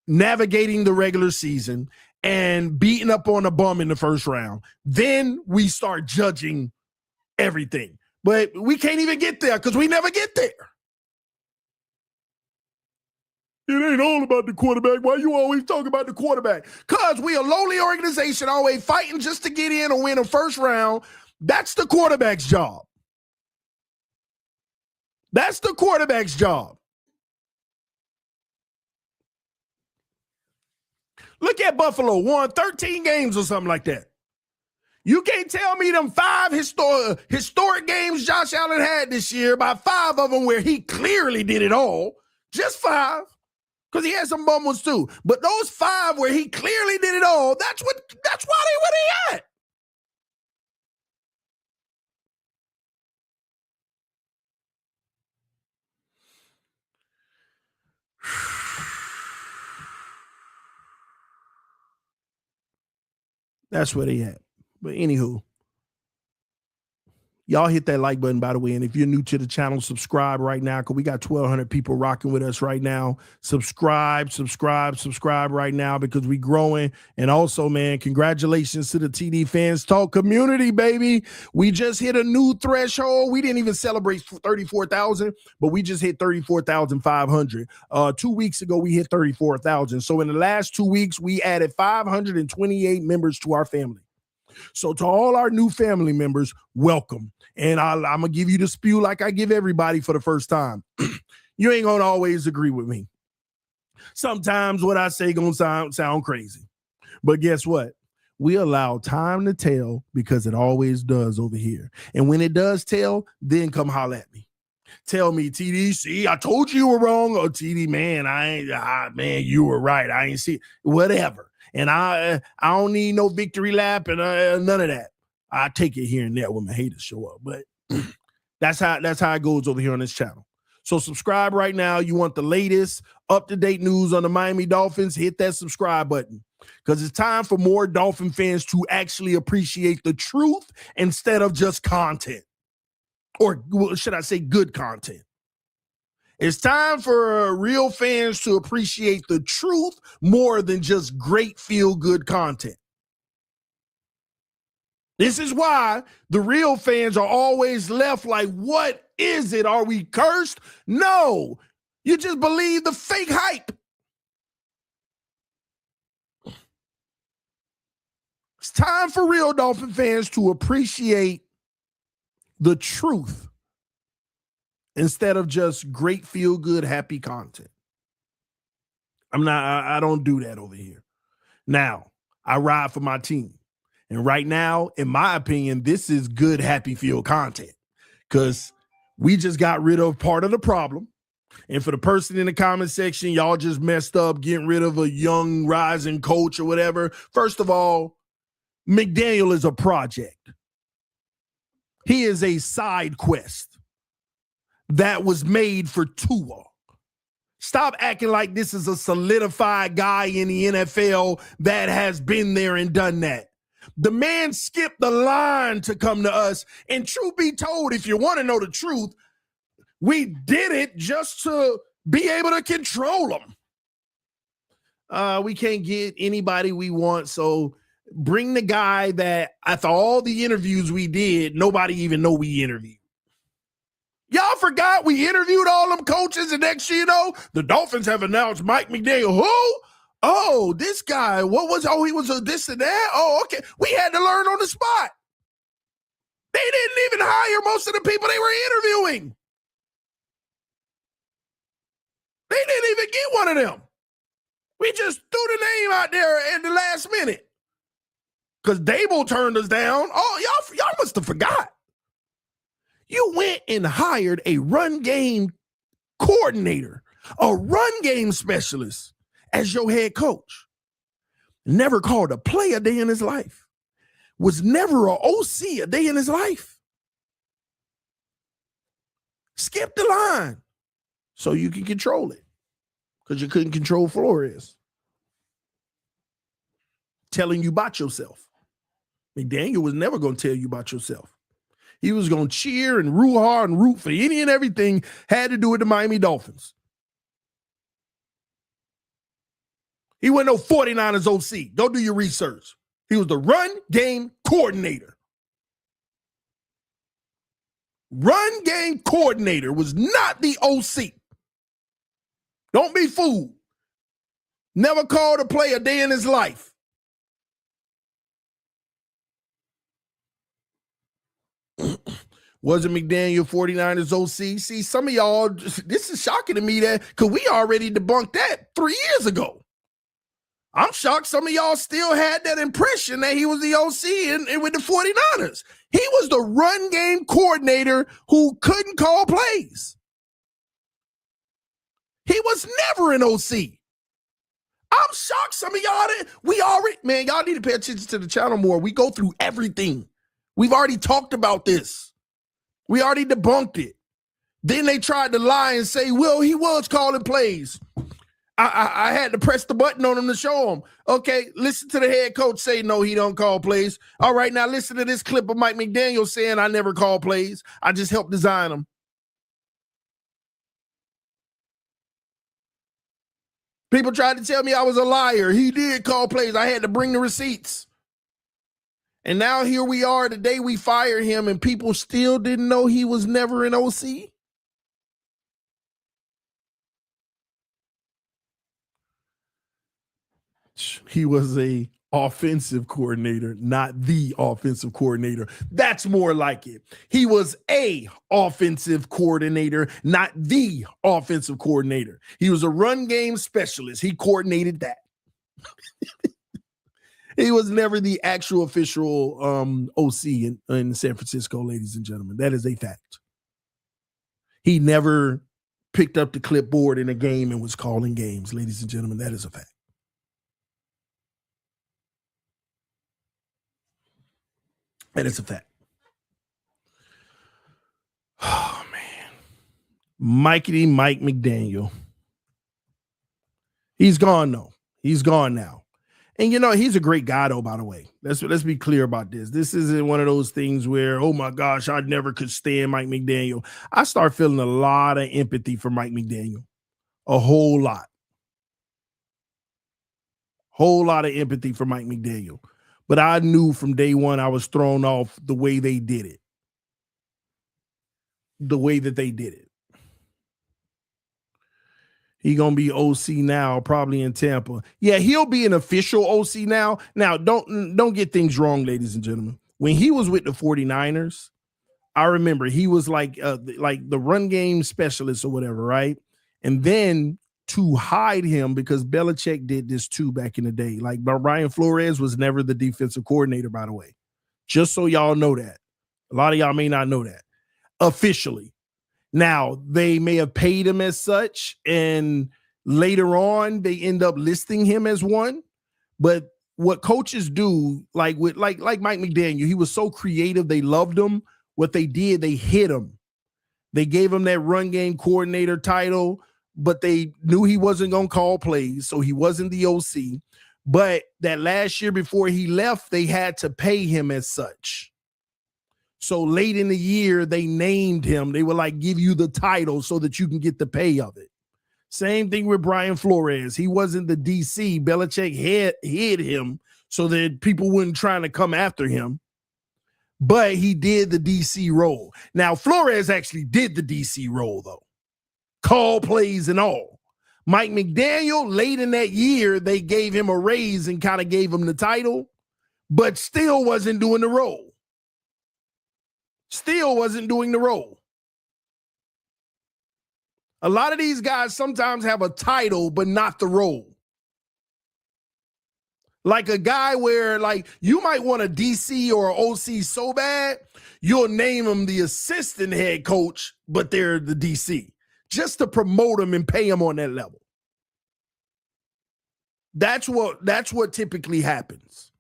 navigating the regular season and beating up on a bum in the first round. Then we start judging everything. But we can't even get there because we never get there. It ain't all about the quarterback. Why you always talk about the quarterback? Because we a lowly organization always fighting just to get in or win a first round. That's the quarterback's job. That's the quarterback's job. Look at Buffalo, won 13 games or something like that. You can't tell me them 5 historic games Josh Allen had this year, about 5 of them where he clearly did it all. Just 5. Because he had some bum ones too. But those 5 where he clearly did it all, that's why they at. That's where they at. But anywho, y'all hit that like button, by the way. And if you're new to the channel, subscribe right now because we got 1,200 people rocking with us right now. Subscribe right now because we growing. And also, man, congratulations to the TD Fans Talk community, baby. We just hit a new threshold. We didn't even celebrate 34,000, but we just hit 34,500. 2 weeks ago, we hit 34,000. So in the last 2 weeks, we added 528 members to our family. So to all our new family members, welcome. And I'm going to give you the spew like I give everybody for the first time. You ain't going to always agree with me. Sometimes what I say going to sound crazy. But guess what? We allow time to tell because it always does over here. And when it does tell, then come holler at me. Tell me, TD, see, I told you were wrong. Or TD, man, man, you were right. I ain't see whatever. And I don't need no victory lap and none of that. I take it here and there when my haters show up, but that's how it goes over here on this channel. So subscribe right now. You want the latest up-to-date news on the Miami Dolphins, hit that subscribe button because it's time for more Dolphin fans to actually appreciate the truth instead of just content, or should I say good content. It's time for real fans to appreciate the truth more than just great feel-good content. This is why the real fans are always left like, what is it? Are we cursed? No, you just believe the fake hype. It's time for real Dolphin fans to appreciate the truth instead of just great feel-good, happy content. I don't do that over here. Now, I ride for my team. And right now, in my opinion, this is good, happy feel content because we just got rid of part of the problem. And for the person in the comment section, y'all just messed up getting rid of a young rising coach or whatever. First of all, McDaniel is a project. He is a side quest that was made for Tua. Stop acting like this is a solidified guy in the NFL that has been there and done that. The man skipped the line to come to us. And truth be told, if you want to know the truth, we did it just to be able to control them. We can't get anybody we want. So bring the guy that after all the interviews we did, nobody even know we interviewed. Y'all forgot we interviewed all them coaches, and next year, you know, the Dolphins have announced Mike McDaniel. Who? Oh, this guy, what was, he was a this and that? Oh, okay. We had to learn on the spot. They didn't even hire most of the people they were interviewing. They didn't even get one of them. We just threw the name out there in the last minute. Because Dable turned us down. Oh, y'all must have forgot. You went and hired a run game coordinator, a run game specialist, as your head coach. Never called a play a day in his life. Was never an OC a day in his life. Skip the line so you can control it because you couldn't control Flores. Telling you about yourself. McDaniel was never going to tell you about yourself. He was going to cheer and root hard and root for any and everything had to do with the Miami Dolphins. He wasn't no 49ers OC. Go do your research. He was the run game coordinator. Run game coordinator was not the OC. Don't be fooled. Never called a play a day in his life. Wasn't McDaniel 49ers OC? See, some of y'all, this is shocking to me that because we already debunked that 3 years ago. I'm shocked some of y'all still had that impression that he was the OC and with the 49ers. He was the run game coordinator who couldn't call plays. He was never an OC. I'm shocked some of y'all man, y'all need to pay attention to the channel more. We go through everything. We've already talked about this. We already debunked it. Then they tried to lie and say, well, he was calling plays. I had to press the button on him to show him. Okay, listen to the head coach say, no, he don't call plays. All right, now listen to this clip of Mike McDaniel saying, I never call plays. I just helped design them. People tried to tell me I was a liar. He did call plays. I had to bring the receipts. And now here we are the day we fired him and people still didn't know he was never an OC. He was a offensive coordinator, not the offensive coordinator. That's more like it. He was a offensive coordinator, not the offensive coordinator. He was a run game specialist. He coordinated that. He was never the actual official OC in San Francisco, ladies and gentlemen. That is a fact. He never picked up the clipboard in a game and was calling games, ladies and gentlemen. That is a fact. That is a fact. Oh, man. Mike McDaniel. He's gone, though. He's gone now. And, you know, he's a great guy, though, by the way. Let's be clear about this. This isn't one of those things where, oh, my gosh, I never could stand Mike McDaniel. I start feeling a lot of empathy for Mike McDaniel. A whole lot. Whole lot of empathy for Mike McDaniel. But I knew from day one I was thrown off the way they did it. The way that they did it. He gonna be OC now, probably in Tampa. Yeah, he'll be an official OC now. Now, don't get things wrong, ladies and gentlemen. When he was with the 49ers, I remember he was like the run game specialist or whatever, right? And then to hide him, because Belichick did this too back in the day. Like Brian Flores was never the defensive coordinator, by the way. Just so y'all know that. A lot of y'all may not know that. Officially. Now, they may have paid him as such, and later on, they end up listing him as one. But what coaches do, like Mike McDaniel, he was so creative, they loved him. What they did, they hit him. They gave him that run game coordinator title, but they knew he wasn't going to call plays, so he wasn't the OC. But that last year before he left, they had to pay him as such. So late in the year, they named him. They were like, give you the title so that you can get the pay of it. Same thing with Brian Flores. He wasn't the DC. Belichick hid him so that people wouldn't try to come after him. But he did the DC role. Now, Flores actually did the DC role, though. Call plays and all. Mike McDaniel, late in that year, they gave him a raise and kind of gave him the title, but still wasn't doing the role. Still wasn't doing the role. A lot of these guys sometimes have a title, but not the role. Like a guy where, like, you might want a DC or an OC so bad, you'll name them the assistant head coach, but they're the DC, just to promote them and pay them on that level. That's what typically happens.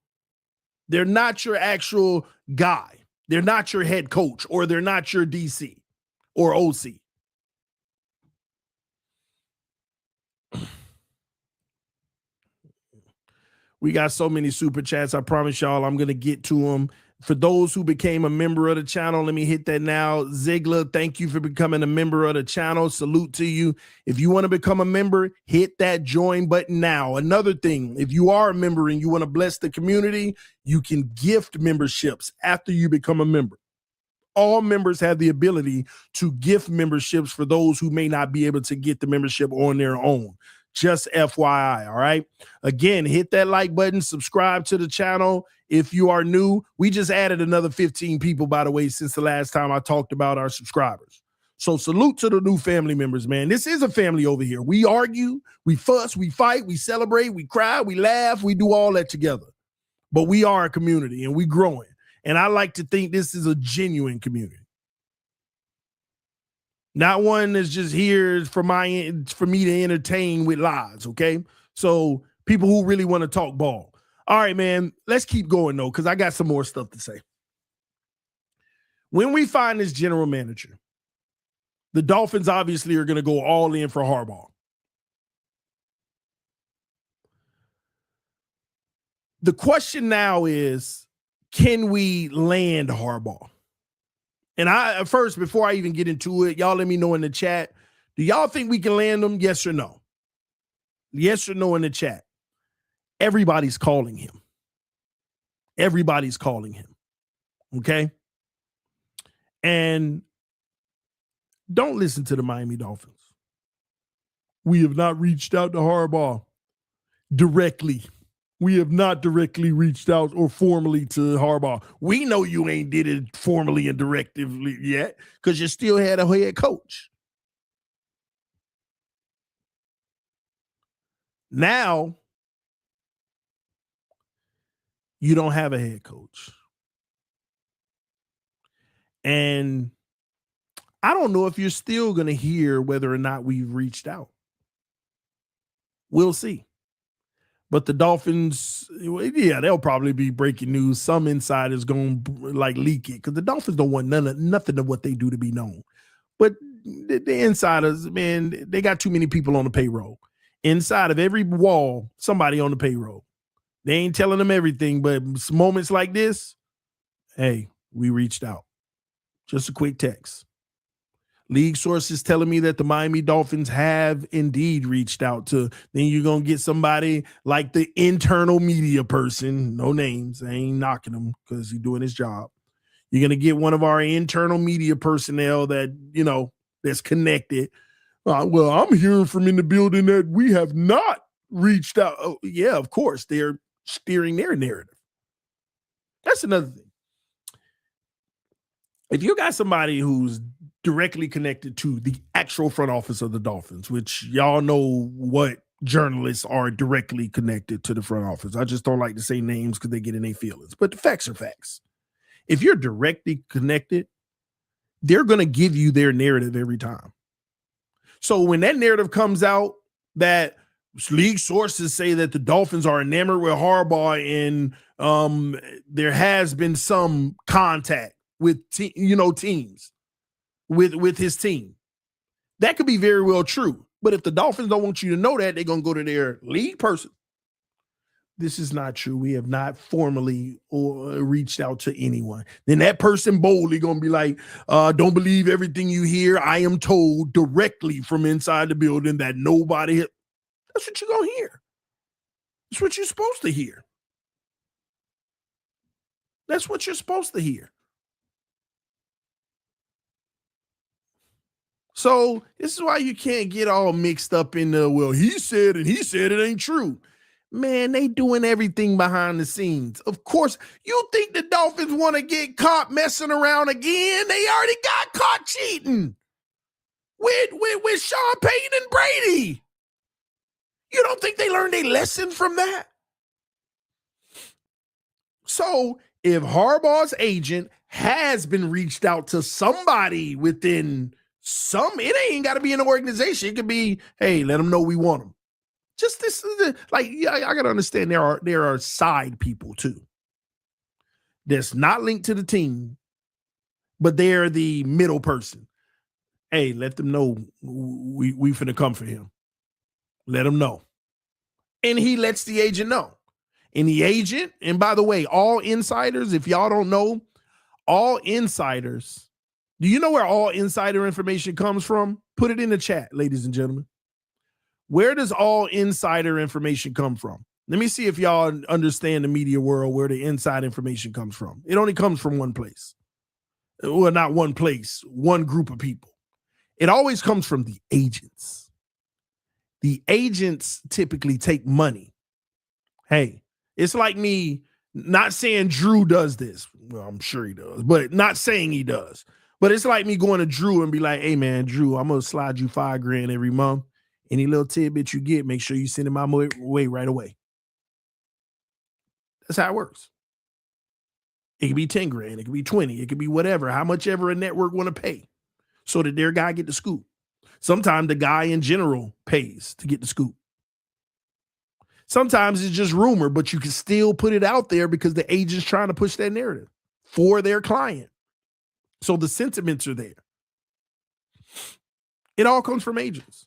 They're not your actual guy. They're not your head coach, or they're not your DC or OC. We got so many super chats. I promise y'all I'm going to get to them. For those who became a member of the channel, let me hit that now. Ziegler, thank you for becoming a member of the channel. Salute to you. If you want to become a member, hit that join button now. Another thing, if you are a member and you want to bless the community, you can gift memberships after you become a member. All members have the ability to gift memberships for those who may not be able to get the membership on their own. Just FYI, all right? Again, hit that like button, subscribe to the channel. If you are new, we just added another 15 people, by the way, since the last time I talked about our subscribers. So salute to the new family members, man. This is a family over here. We argue, we fuss, we fight, we celebrate, we cry, we laugh, we do all that together. But we are a community, and we growing. And I like to think this is a genuine community. Not one that's just here for me to entertain with lies, okay? So people who really want to talk ball. All right, man, let's keep going, though, because I got some more stuff to say. When we find this general manager, the Dolphins obviously are going to go all in for Harbaugh. The question now is, can we land Harbaugh? And I first, before I even get into it, y'all let me know in the chat. Do y'all think we can land him? Yes or no? Yes or no in the chat. Everybody's calling him. Everybody's calling him. Okay? And don't listen to the Miami Dolphins. We have not reached out to Harbaugh directly. We have not directly reached out or formally to Harbaugh. We know you ain't did it formally and directively yet because you still had a head coach. Now, You don't have a head coach. And I don't know if you're still going to hear whether or not we've reached out. We'll see. But the Dolphins, yeah, they'll probably be breaking news. Some insiders going to like leak it because the Dolphins don't want nothing of what they do to be known. But the insiders, man, they got too many people on the payroll. Inside of every wall, somebody on the payroll. They ain't telling them everything, but moments like this, hey, we reached out. Just a quick text. League sources telling me that the Miami Dolphins have indeed reached out to. Then you're going to get somebody like the internal media person. No names. I ain't knocking him because he's doing his job. You're going to get one of our internal media personnel that, you know, that's connected. Well, I'm hearing from in the building that we have not reached out. Oh, yeah, of course. They're steering their narrative. That's another thing. If you got somebody who's directly connected to the actual front office of the Dolphins, which y'all know what journalists are directly connected to the front office. I just don't like to say names because they get in their feelings, but the facts are facts. If you're directly connected, they're going to give you their narrative every time. So when that narrative comes out that league sources say that the Dolphins are enamored with Harbaugh and there has been some contact with teams with his team, that could be very well true. But if the Dolphins don't want you to know that, they're going to go to their league person. This is not true. We have not formally reached out to anyone. Then that person boldly going to be like, don't believe everything you hear. I am told directly from inside the building that nobody. That's what you're going to hear. That's what you're supposed to hear. That's what you're supposed to hear. So this is why you can't get all mixed up in the, well, he said it ain't true. Man, they doing everything behind the scenes. Of course, you think the Dolphins want to get caught messing around again? They already got caught cheating with Sean Payton and Brady. You don't think they learned a lesson from that? So if Harbaugh's agent has been reached out to somebody within it ain't got to be an organization. It could be, hey, let them know we want them. Just this is I got to understand there are side people too. That's not linked to the team, but they're the middle person. Hey, let them know we finna come for him. Let them know. And he lets the agent know. And the agent, and by the way, all insiders, if y'all don't know, all insiders, do you know where all insider information comes from? Put it in the chat, ladies and gentlemen. Where does all insider information come from? Let me see if y'all understand the media world where the inside information comes from. It only comes from one place. Well, not one place, one group of people. It always comes from the agents. The agents typically take money. Hey, it's like me not saying Drew does this. Well, I'm sure he does, but not saying he does. But it's like me going to Drew and be like, hey, man, Drew, I'm going to slide you $5,000 every month. Any little tidbit you get, make sure you send it my way right away. That's how it works. It could be $10,000. It could be 20. It could be whatever, how much ever a network want to pay so that their guy get the scoop. Sometimes the guy in general pays to get the scoop. Sometimes it's just rumor, but you can still put it out there because the agent's trying to push that narrative for their client. So the sentiments are there. It all comes from agents.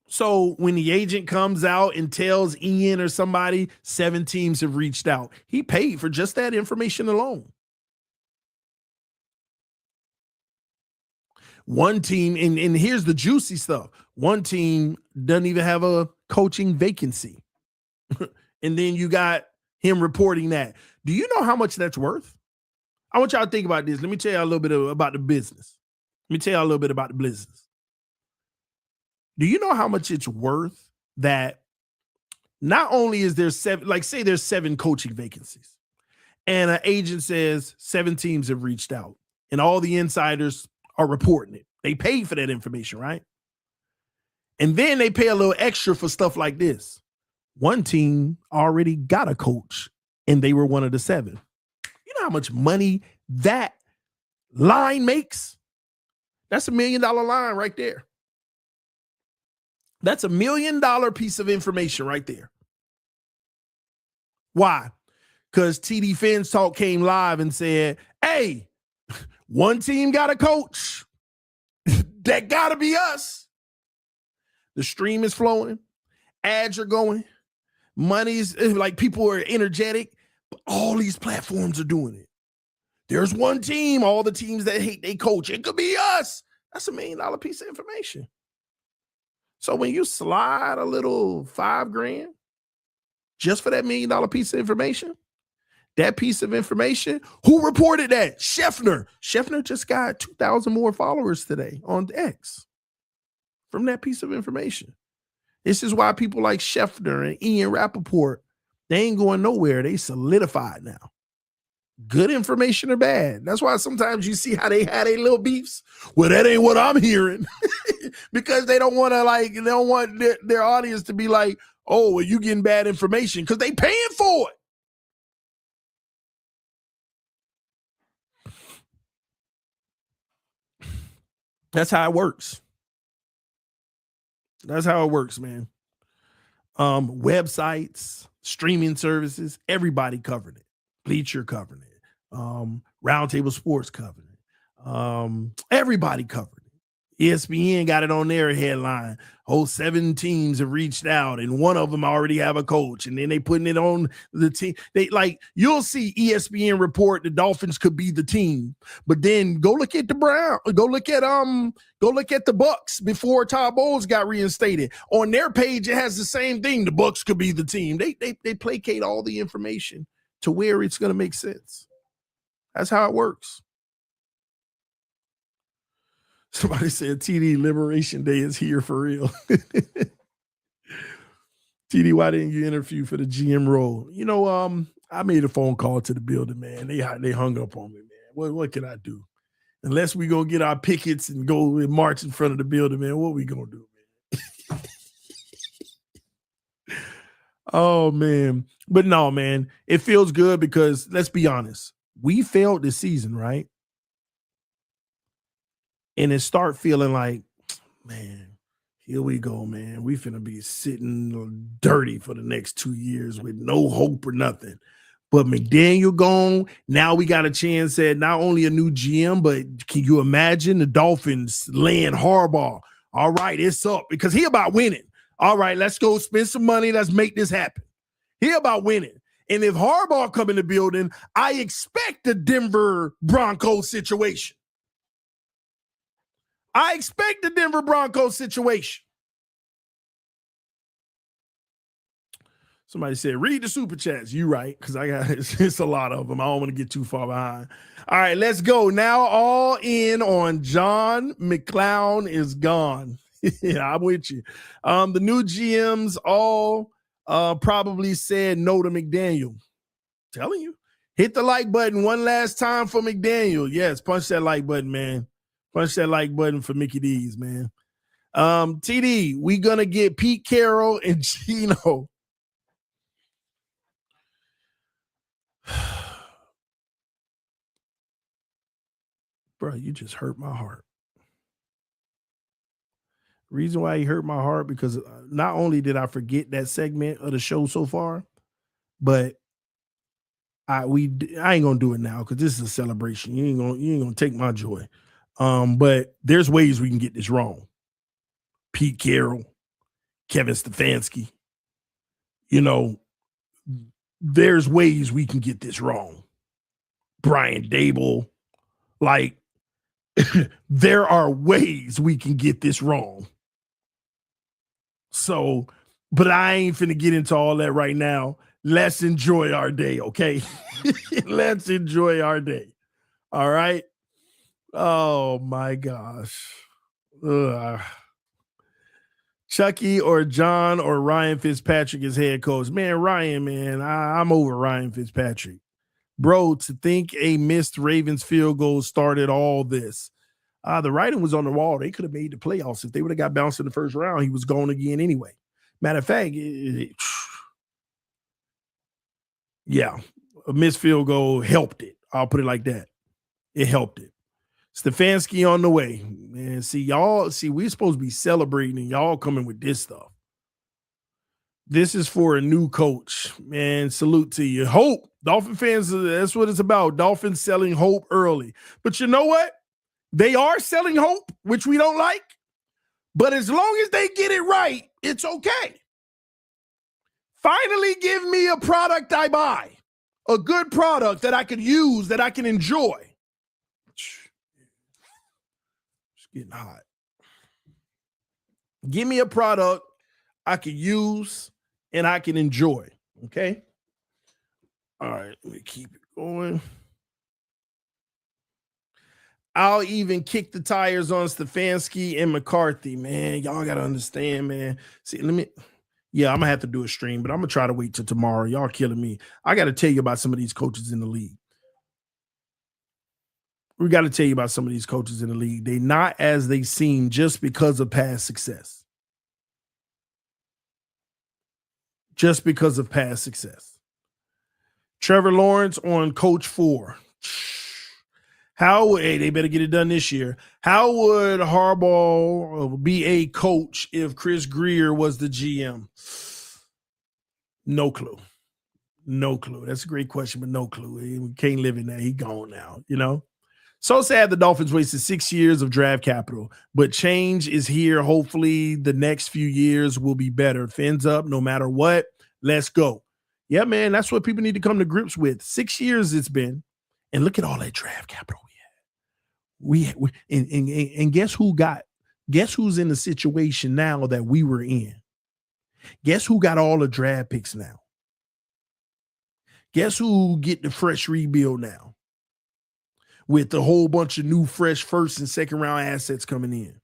So when the agent comes out and tells Ian or somebody 7 teams have reached out, he paid for just that information alone. One team, and here's the juicy stuff. One team doesn't even have a coaching vacancy. And then you got him reporting that. Do you know how much that's worth? I want y'all to think about this. Let me tell you a little bit about the business. Let me tell you a little bit about the business. Do you know how much it's worth that not only is there 7, like say there's 7 coaching vacancies and an agent says 7 teams have reached out and all the insiders are reporting it. They paid for that information, right? And then they pay a little extra for stuff like this. One team already got a coach, and they were one of the 7. You know how much money that line makes? That's $1 million line right there. That's $1 million piece of information right there. Why? Because TD PHINS Talk came live and said, hey, one team got a coach. That got to be us. The stream is flowing. Ads are going. Money's like people are energetic. But all these platforms are doing it. There's one team, all the teams that hate they coach. It could be us. That's $1 million piece of information. So when you slide a little $5,000 just for that $1 million piece of information, that piece of information, who reported that? Scheffner. Scheffner just got 2,000 more followers today on X from that piece of information. This is why people like Scheffner and Ian Rappaport, they ain't going nowhere. They solidified now. Good information or bad. That's why sometimes you see how they had a little beefs. Well, that ain't what I'm hearing. Because they don't want to they don't want their audience to be like, oh, well, you getting bad information because they paying for it. That's how it works. That's how it works, man. Websites, streaming services, everybody covered it. Bleacher covered it. Roundtable Sports covered it. Everybody covered it. ESPN got it on their headline. 7 teams have reached out, and one of them already have a coach, and then they putting it on the team. You'll see ESPN report the Dolphins could be the team, but then go look at the Browns. Go look at the Bucks before Todd Bowles got reinstated. On their page, it has the same thing. The Bucks could be the team. They placate all the information to where it's going to make sense. That's how it works. Somebody said TD Liberation Day is here for real. TD, why didn't you interview for the GM role? You know, I made a phone call to the building, man. They hung up on me, man. What can I do? Unless we go get our pickets and go and march in front of the building, man, what we gonna do, man? Oh, man. But no, man, it feels good because let's be honest. We failed this season, right? And it start feeling like, man, here we go, man. We finna be sitting dirty for the next 2 years with no hope or nothing. But McDaniel gone. Now we got a chance at not only a new GM, but can you imagine the Dolphins laying Harbaugh? All right, it's up because he about winning. All right, let's go spend some money. Let's make this happen. He about winning. And if Harbaugh come in the building, I expect the Denver Broncos situation. I expect the Denver Broncos situation. Somebody said, read the super chats. You right, because I got it's a lot of them. I don't want to get too far behind. All right, let's go. Now all in on John McClown is gone. Yeah, I'm with you. The new GMs all probably said no to McDaniel. Telling you. Hit the like button one last time for McDaniel. Yes, punch that like button, man. Punch that like button for Mickey D's, man. TD, we gonna get Pete Carroll and Gino. Bro, you just hurt my heart. Reason why he hurt my heart because not only did I forget that segment of the show so far, but I ain't gonna do it now because this is a celebration. You ain't gonna take my joy. But there's ways we can get this wrong. Pete Carroll, Kevin Stefanski. You know, there's ways we can get this wrong. Brian Dable, like there are ways we can get this wrong. So, but I ain't finna get into all that right now. Let's enjoy our day, okay? Let's enjoy our day. All right. Oh my gosh. Chucky or John or Ryan Fitzpatrick is head coach. Man, Ryan, man, I'm over Ryan Fitzpatrick. Bro, to think a missed Ravens field goal started all this. The writing was on the wall. They could have made the playoffs. If they would have got bounced in the first round, he was gone again anyway. Matter of fact, Yeah, a missed field goal helped it. I'll put it like that. It helped it. Stefanski on the way. Man, we're supposed to be celebrating and y'all coming with this stuff. This is for a new coach. Man, salute to you. Hope. Dolphin fans, that's what it's about. Dolphins selling hope early. But you know what? They are selling hope, which we don't like. But as long as they get it right, it's okay. Finally give me a product I buy. A good product that I can use, that I can enjoy. It's getting hot. Give me a product I can use and I can enjoy. Okay? All right, let me keep it going. I'll even kick the tires on Stefanski and McCarthy, man. Y'all got to understand, man. See, I'm going to have to do a stream, but I'm going to try to wait till tomorrow. Y'all killing me. I got to tell you about some of these coaches in the league. We got to tell you about some of these coaches in the league. They're not as they seem just because of past success. Just because of past success. Trevor Lawrence on coach 4. They better get it done this year. How would Harbaugh be a coach if Chris Grier was the GM? No clue. No clue. That's a great question, but no clue. He can't live in that. He gone now, you know? So sad the Dolphins wasted 6 years of draft capital, but change is here. Hopefully the next few years will be better. Fins up no matter what. Let's go. Yeah, man, that's what people need to come to grips with. 6 years it's been, and look at all that draft capital we had. And guess who's in the situation now that we were in? Guess who got all the draft picks now? Guess who get the fresh rebuild now? With a whole bunch of new, fresh first and second round assets coming in.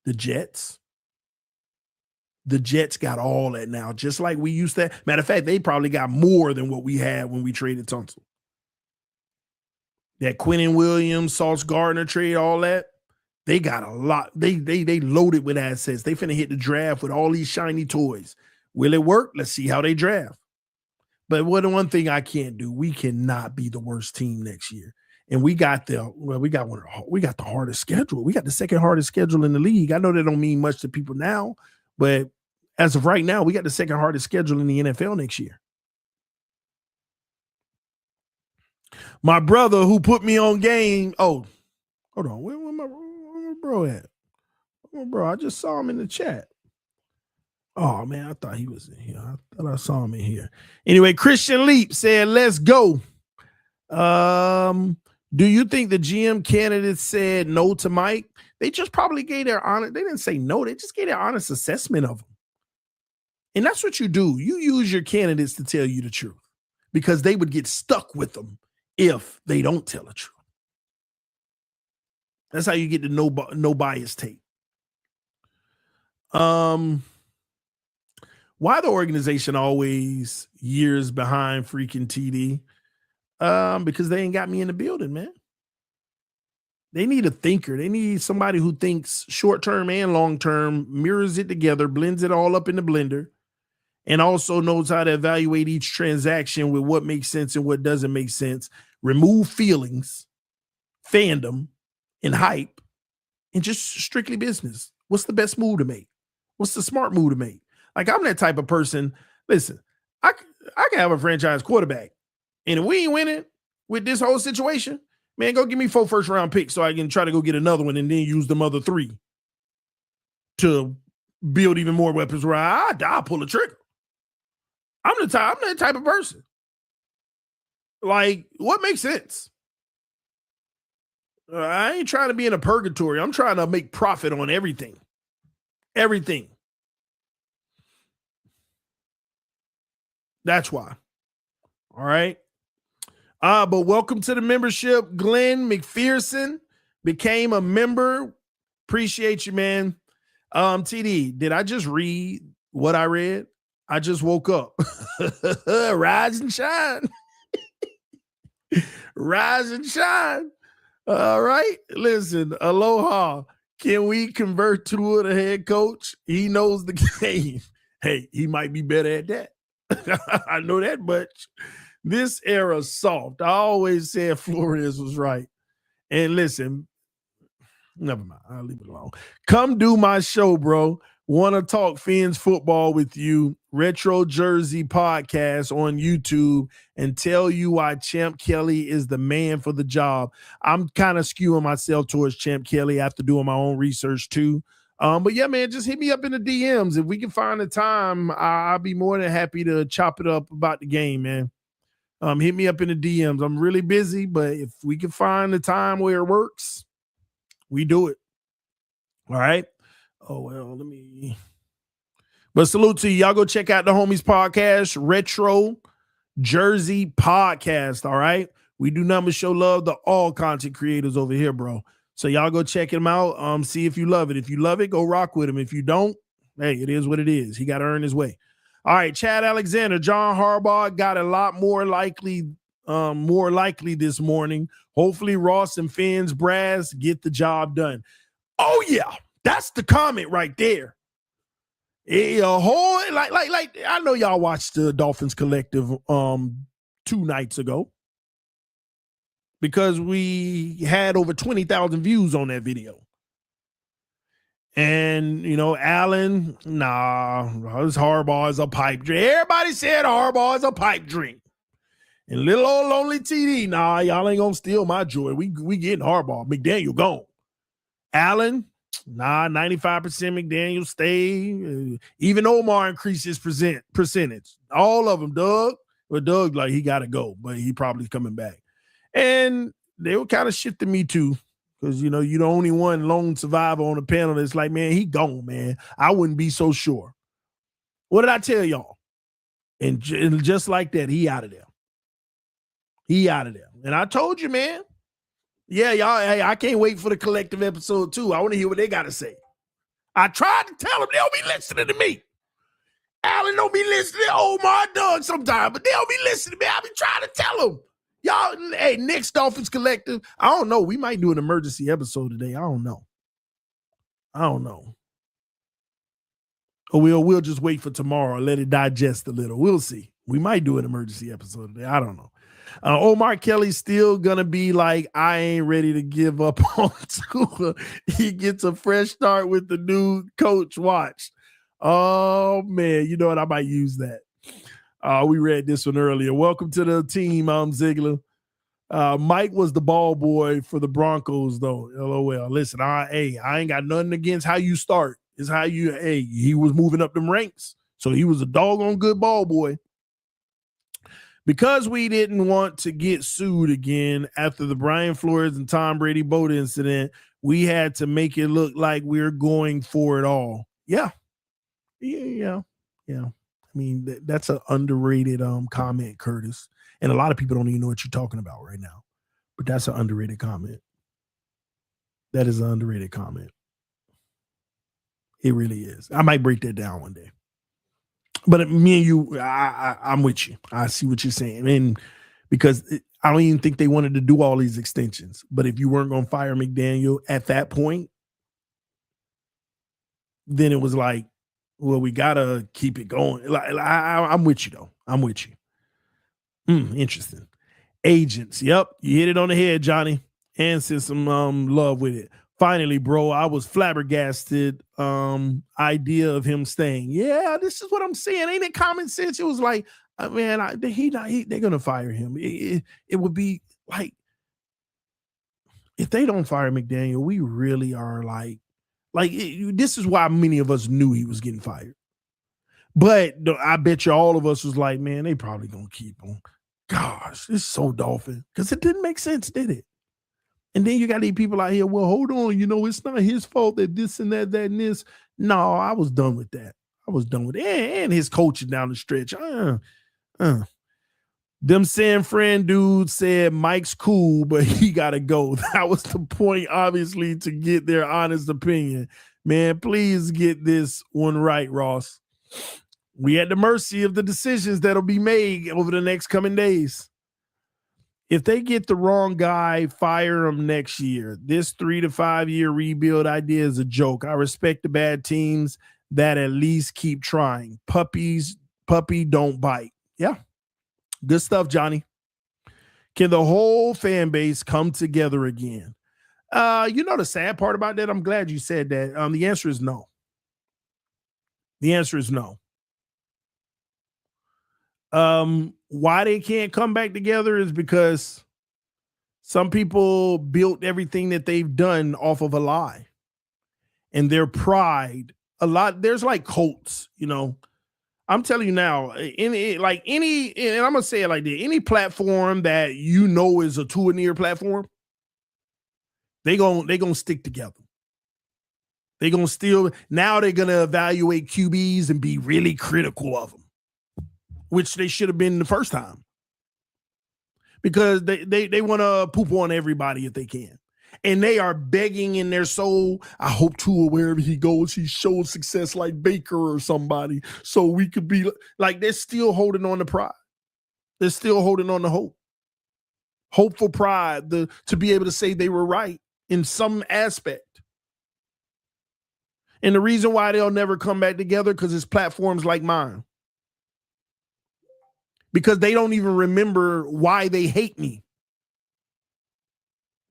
The Jets. The Jets got all that now, just like we used to. Matter of fact, they probably got more than what we had when we traded Tunsil. That Quinnen Williams, Sauce Gardner trade, all that, they got a lot. They loaded with assets. They finna hit the draft with all these shiny toys. Will it work? Let's see how they draft. But one thing I can't do, we cannot be the worst team next year. And we got the hardest schedule. We got the second hardest schedule in the league. I know that don't mean much to people now, but as of right now, we got the second hardest schedule in the NFL next year. My brother who put me on game. Oh, hold on. Where my bro at? Oh, bro, I just saw him in the chat. Oh, man, I thought he was in here. I thought I saw him in here. Anyway, Christian Leap said, let's go. Do you think the GM candidates said no to Mike? They just probably gave their honest. They didn't say no. They just gave their honest assessment of him. And that's what you do. You use your candidates to tell you the truth because they would get stuck with them if they don't tell the truth. That's how you get the no bias tape. Why the organization always years behind freaking TD? Because they ain't got me in the building, man. They need a thinker. They need somebody who thinks short-term and long-term, mirrors it together, blends it all up in the blender, and also knows how to evaluate each transaction with what makes sense and what doesn't make sense. Remove feelings, fandom, and hype, and just strictly business. What's the best move to make? What's the smart move to make? Like, I'm that type of person. Listen, I can have a franchise quarterback, and if we ain't winning with this whole situation, man, go give me 4 first-round picks so I can try to go get another one and then use them other 3 to build even more weapons where I'll pull a trigger. I'm that type of person. Like, what makes sense? I ain't trying to be in a purgatory. I'm trying to make profit on everything. Everything. That's why. All right. But welcome to the membership. Glenn McPherson became a member. Appreciate you, man. TD, did I just read what I read? I just woke up. Rise and shine. Rise and shine. All right. Listen, aloha. Can we convert Tua to head coach? He knows the game. Hey, he might be better at that. I know that much. This era soft. I always said Flores was right. And listen, never mind. I'll leave it alone. Come do my show, bro. Want to talk Fins football with you. Retro Jersey podcast on YouTube and tell you why Champ Kelly is the man for the job. I'm kind of skewing myself towards Champ Kelly after doing my own research too. But yeah, man, just hit me up in the DMs. If we can find the time, I'll be more than happy to chop it up about the game, man. Hit me up in the DMs. I'm really busy, but if we can find the time where it works, we do it. All right. Oh, well, let me. But salute to you. Y'all go check out the homies podcast, Retro Jersey Podcast. All right. We do nothing but show love to all content creators over here, bro. So y'all go check him out. See if you love it. If you love it, go rock with him. If you don't, hey, it is what it is. He got to earn his way. All right, Chad Alexander, John Harbaugh got a lot more likely this morning. Hopefully Ross and Fins Brass get the job done. Oh yeah, that's the comment right there. A whole like I know y'all watched the Dolphins Collective 2 nights ago because we had over 20,000 views on that video. And, Allen, his Harbaugh is a pipe dream. Everybody said Harbaugh is a pipe dream. And little old lonely TD, y'all ain't going to steal my joy. We getting Harbaugh. McDaniel gone. Allen, 95% McDaniel stay. Even Omar increased his percentage. All of them, Doug. Well, Doug, he got to go, but he probably coming back. And they were kind of shifting me too. Because, you're the only one lone survivor on the panel that's like, man, he gone, man. I wouldn't be so sure. What did I tell y'all? And just like that, he out of there. He out of there. And I told you, man. Yeah, y'all, hey, I can't wait for the collective episode, too. I want to hear what they got to say. I tried to tell them they don't be listening to me. Allen don't be listening to Omar Doug sometimes, but they don't be listening to me. I be trying to tell them. Y'all, hey, next Dolphins Collective, I don't know. We might do an emergency episode today. I don't know. Or we'll just wait for tomorrow and let it digest a little. We'll see. We might do an emergency episode today. I don't know. Omar Kelly's still going to be like, I ain't ready to give up on Tua. He gets a fresh start with the new coach. Watch. Oh, man. You know what? I might use that. We read this one earlier. Welcome to the team, Ziegler. Mike was the ball boy for the Broncos, though. LOL. Listen, I ain't got nothing against how you start. It's how he was moving up them ranks. So he was a doggone good ball boy. Because we didn't want to get sued again after the Brian Flores and Tom Brady boat incident, we had to make it look like we're going for it all. Yeah. I mean, that's an underrated comment, Curtis. And a lot of people don't even know what you're talking about right now. But that's an underrated comment. That is an underrated comment. It really is. I might break that down one day. But me and you, I'm with you. I see what you're saying. And because I don't even think they wanted to do all these extensions. But if you weren't going to fire McDaniel at that point, then it was like, well, we got to keep it going. I'm with you, though. I'm with you. Interesting. Agents. Yep. You hit it on the head, Johnny. And send some love with it. Finally, bro, I was flabbergasted idea of him staying. Yeah, this is what I'm saying. Ain't it common sense? It was like, man, they're going to fire him. It would be like, if they don't fire McDaniel, we really are this is why many of us knew he was getting fired. But I bet you all of us was like, man, they probably going to keep him. Gosh, it's so Dolphin. Because it didn't make sense, did it? And then you got these people out here, well, hold on, it's not his fault that this and that and this. No, I was done with that. I was done with it. And his coaching down the stretch. Them San Fran dudes said Mike's cool, but he got to go. That was the point, obviously, to get their honest opinion. Man, please get this one right, Ross. We at the mercy of the decisions that'll be made over the next coming days. If they get the wrong guy, fire him next year. This 3 to 5 year rebuild idea is a joke. I respect the bad teams that at least keep trying. Puppies puppy don't bite. Yeah. Good stuff, Johnny. Can the whole fan base come together again? The sad part about that, I'm glad you said that. The answer is no. The answer is no. Why they can't come back together is because some people built everything that they've done off of a lie. And their pride, there's like cults, I'm telling you now, and I'm gonna say it like this: any platform that is a two-a-near platform, they gonna stick together. They're gonna evaluate QBs and be really critical of them, which they should have been the first time. Because they want to poop on everybody if they can. And they are begging in their soul, I hope Tua, wherever he goes, he shows success like Baker or somebody, so we could be like, they're still holding on to pride. They're still holding on to hope. Hopeful pride, to be able to say they were right in some aspect. And the reason why they'll never come back together, because it's platforms like mine. Because they don't even remember why they hate me.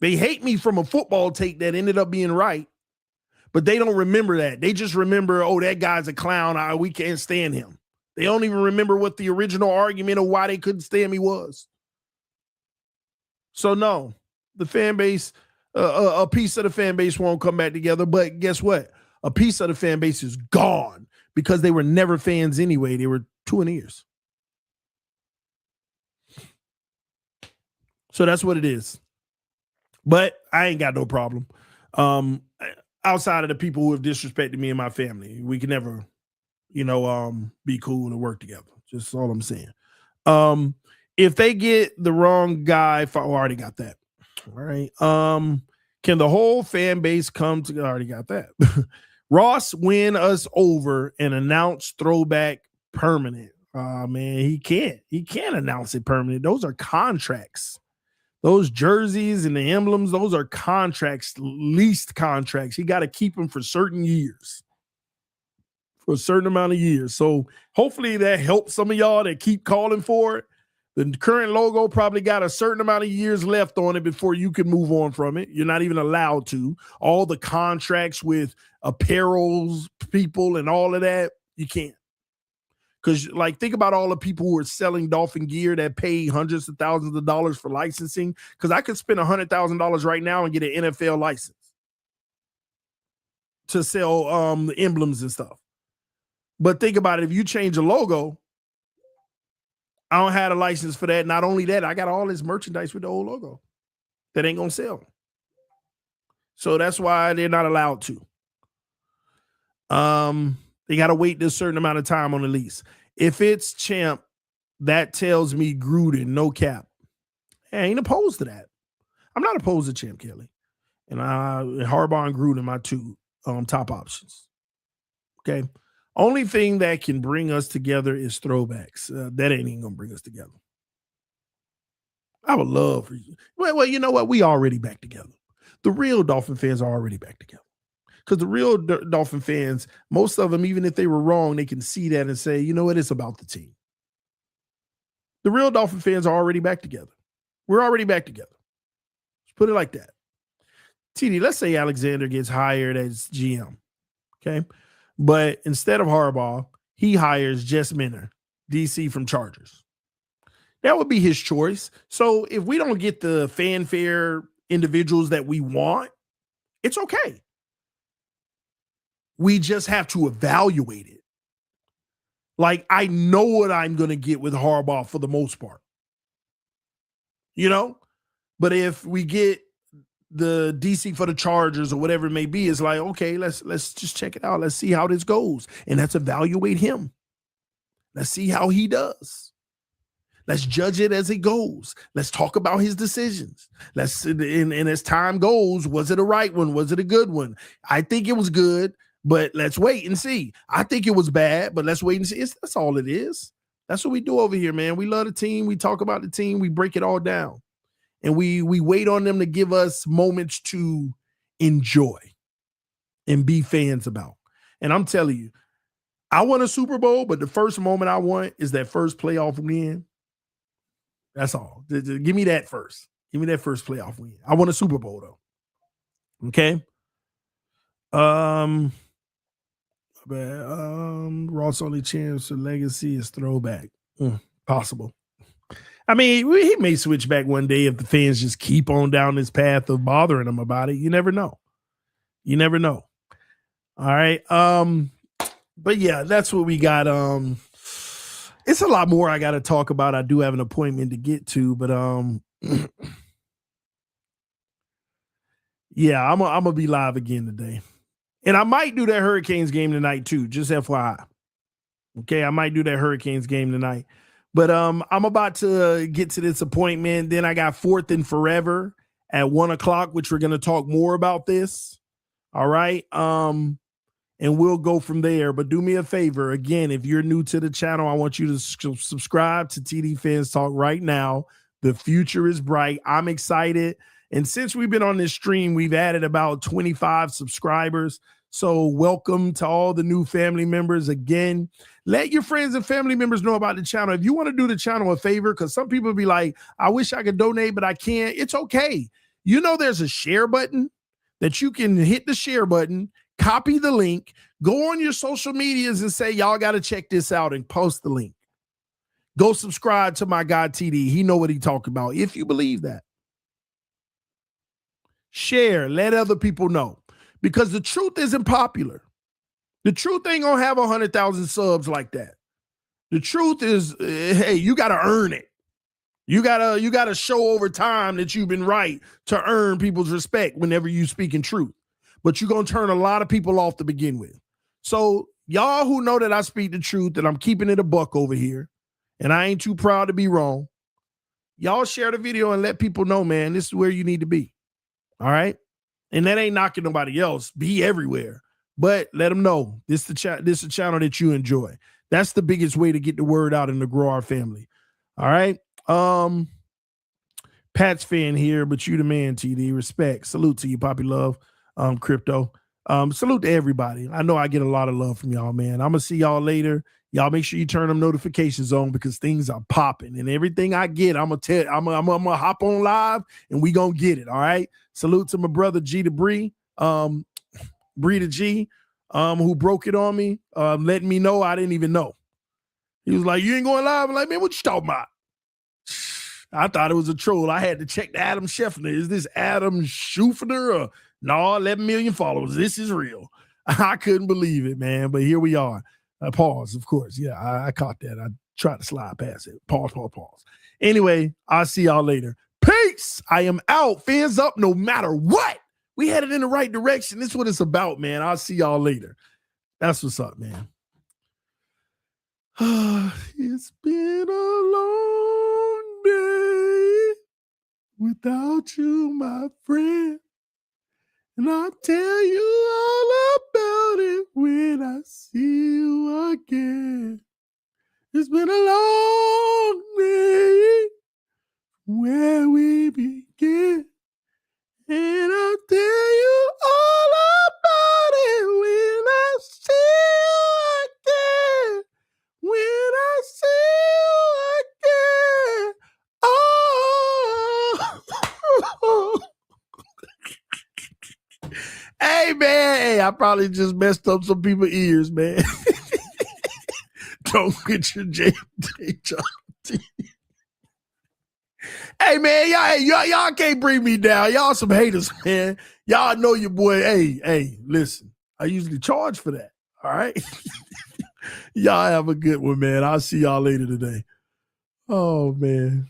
They hate me from a football take that ended up being right, but they don't remember that. They just remember, oh, that guy's a clown. We can't stand him. They don't even remember what the original argument of why they couldn't stand me was. So no, the fan base, a piece of the fan base won't come back together. But guess what? A piece of the fan base is gone because they were never fans anyway. They were two-a-nears. So that's what it is. But I ain't got no problem. Outside of the people who have disrespected me and my family, we can never, be cool and work together. Just all I'm saying. If they get the wrong guy, I already got that. All right. Can the whole fan base come together? I already got that. Ross win us over and announce throwback permanent. Man, he can't announce it permanent. Those are contracts. Those jerseys and the emblems, those are contracts, leased contracts. He got to keep them for certain years, for a certain amount of years. So hopefully that helps some of y'all that keep calling for it. The current logo probably got a certain amount of years left on it before you can move on from it. You're not even allowed to. All the contracts with apparels, people, and all of that, you can't. Because, think about all the people who are selling Dolphin gear that pay hundreds of thousands of dollars for licensing. Because I could spend $100,000 right now and get an NFL license to sell the emblems and stuff. But think about it. If you change a logo, I don't have a license for that. Not only that, I got all this merchandise with the old logo that ain't going to sell. So that's why they're not allowed to. They got to wait this certain amount of time on the lease. If it's champ, that tells me Gruden, no cap. I ain't opposed to that. I'm not opposed to Champ Kelly. And Harbaugh and Gruden, my two top options. Okay. Only thing that can bring us together is throwbacks. That ain't even going to bring us together. I would love for you. Well, you know what? We already back together. The real Dolphin fans are already back together. Because the real Dolphin fans, most of them, even if they were wrong, they can see that and say, you know what, it's about the team. The real Dolphin fans are already back together. We're already back together. Let's put it like that. TD, let's say Alexander gets hired as GM. Okay. But instead of Harbaugh, he hires Jess Minner, DC from Chargers. That would be his choice. So if we don't get the fanfare individuals that we want, it's okay. We just have to evaluate it. I know what I'm going to get with Harbaugh for the most part. But if we get the DC for the Chargers or whatever it may be, it's like, okay, let's just check it out. Let's see how this goes. And let's evaluate him. Let's see how he does. Let's judge it as it goes. Let's talk about his decisions. And as time goes, was it a right one? Was it a good one? I think it was good, but let's wait and see. I think it was bad, but let's wait and see. That's all it is. That's what we do over here, man. We love the team. We talk about the team. We break it all down. And we wait on them to give us moments to enjoy and be fans about. And I'm telling you, I won a Super Bowl, but the first moment I want is that first playoff win. That's all. Give me that first. Give me that first playoff win. I won a Super Bowl though. Okay. Ross only chance for legacy is throwback. Possible. I mean, he may switch back one day if the fans just keep on down this path of bothering him about it. You never know. You never know. All right. But yeah, that's what we got. It's a lot more I got to talk about. I do have an appointment to get to, but yeah, I'm gonna be live again today. And I might do that Hurricanes game tonight too, just FYI. Okay, I might do that Hurricanes game tonight. But I'm about to get to this appointment. Then I got Fourth and Forever at 1:00, which we're going to talk more about this. All right. And we'll go from there. But do me a favor. Again, if you're new to the channel, I want you to subscribe to TD Phins Talk right now. The future is bright. I'm excited. And since we've been on this stream, we've added about 25 subscribers. So welcome to all the new family members. Again, let your friends and family members know about the channel. If you want to do the channel a favor, because some people be like, I wish I could donate, but I can't. It's okay. You know, there's a share button that you can hit the share button, copy the link, go on your social medias and say, y'all got to check this out and post the link. Go subscribe to my guy, TD. He know what he talking about. If you believe that. Share, let other people know. Because the truth isn't popular. The truth ain't gonna have 100,000 subs like that. The truth is, hey, you gotta earn it. You gotta show over time that you've been right to earn people's respect whenever you speak in truth. But you're gonna turn a lot of people off to begin with. So y'all who know that I speak the truth, that I'm keeping it a buck over here, and I ain't too proud to be wrong, y'all share the video and let people know, man, this is where you need to be. All right. And that ain't knocking nobody else. Be everywhere. But let them know this is a channel that you enjoy. That's the biggest way to get the word out and to grow our family. All right. Pat's fan here, but you the man, TD. Respect. Salute to you, Poppy Love. Crypto. Salute to everybody. I know I get a lot of love from y'all, man. I'm gonna see y'all later. Y'all make sure you turn them notifications on because things are popping. And everything I get, I'm gonna hop on live and we gonna get it. All right. Salute to my brother G to Bree, Bree to G, who broke it on me, letting me know I didn't even know. He was like, you ain't going live? I'm like, man, what you talking about? I thought it was a troll. I had to check the Adam Scheffner. Is this Adam Scheffner or no, 11 million followers? This is real. I couldn't believe it, man. But here we are. Pause, of course. Yeah, I caught that. I tried to slide past it. Pause. Anyway, I'll see y'all later. Peace. I am out. Fans up no matter what. We headed in the right direction. This is what it's about, man. I'll see y'all later. That's what's up, man. It's been a long day without you, my friend. And I'll tell you all about it when I see you again. It's been a long day where we begin. And I'll tell you all about it when I see you again. When I see you again. Oh. Hey, man. Hey, I probably just messed up some people's ears, man. Don't get your J. Hey, man, y'all can't bring me down. Y'all some haters, man. Y'all know your boy. Hey, listen. I usually charge for that. All right? Y'all have a good one, man. I'll see y'all later today. Oh, man.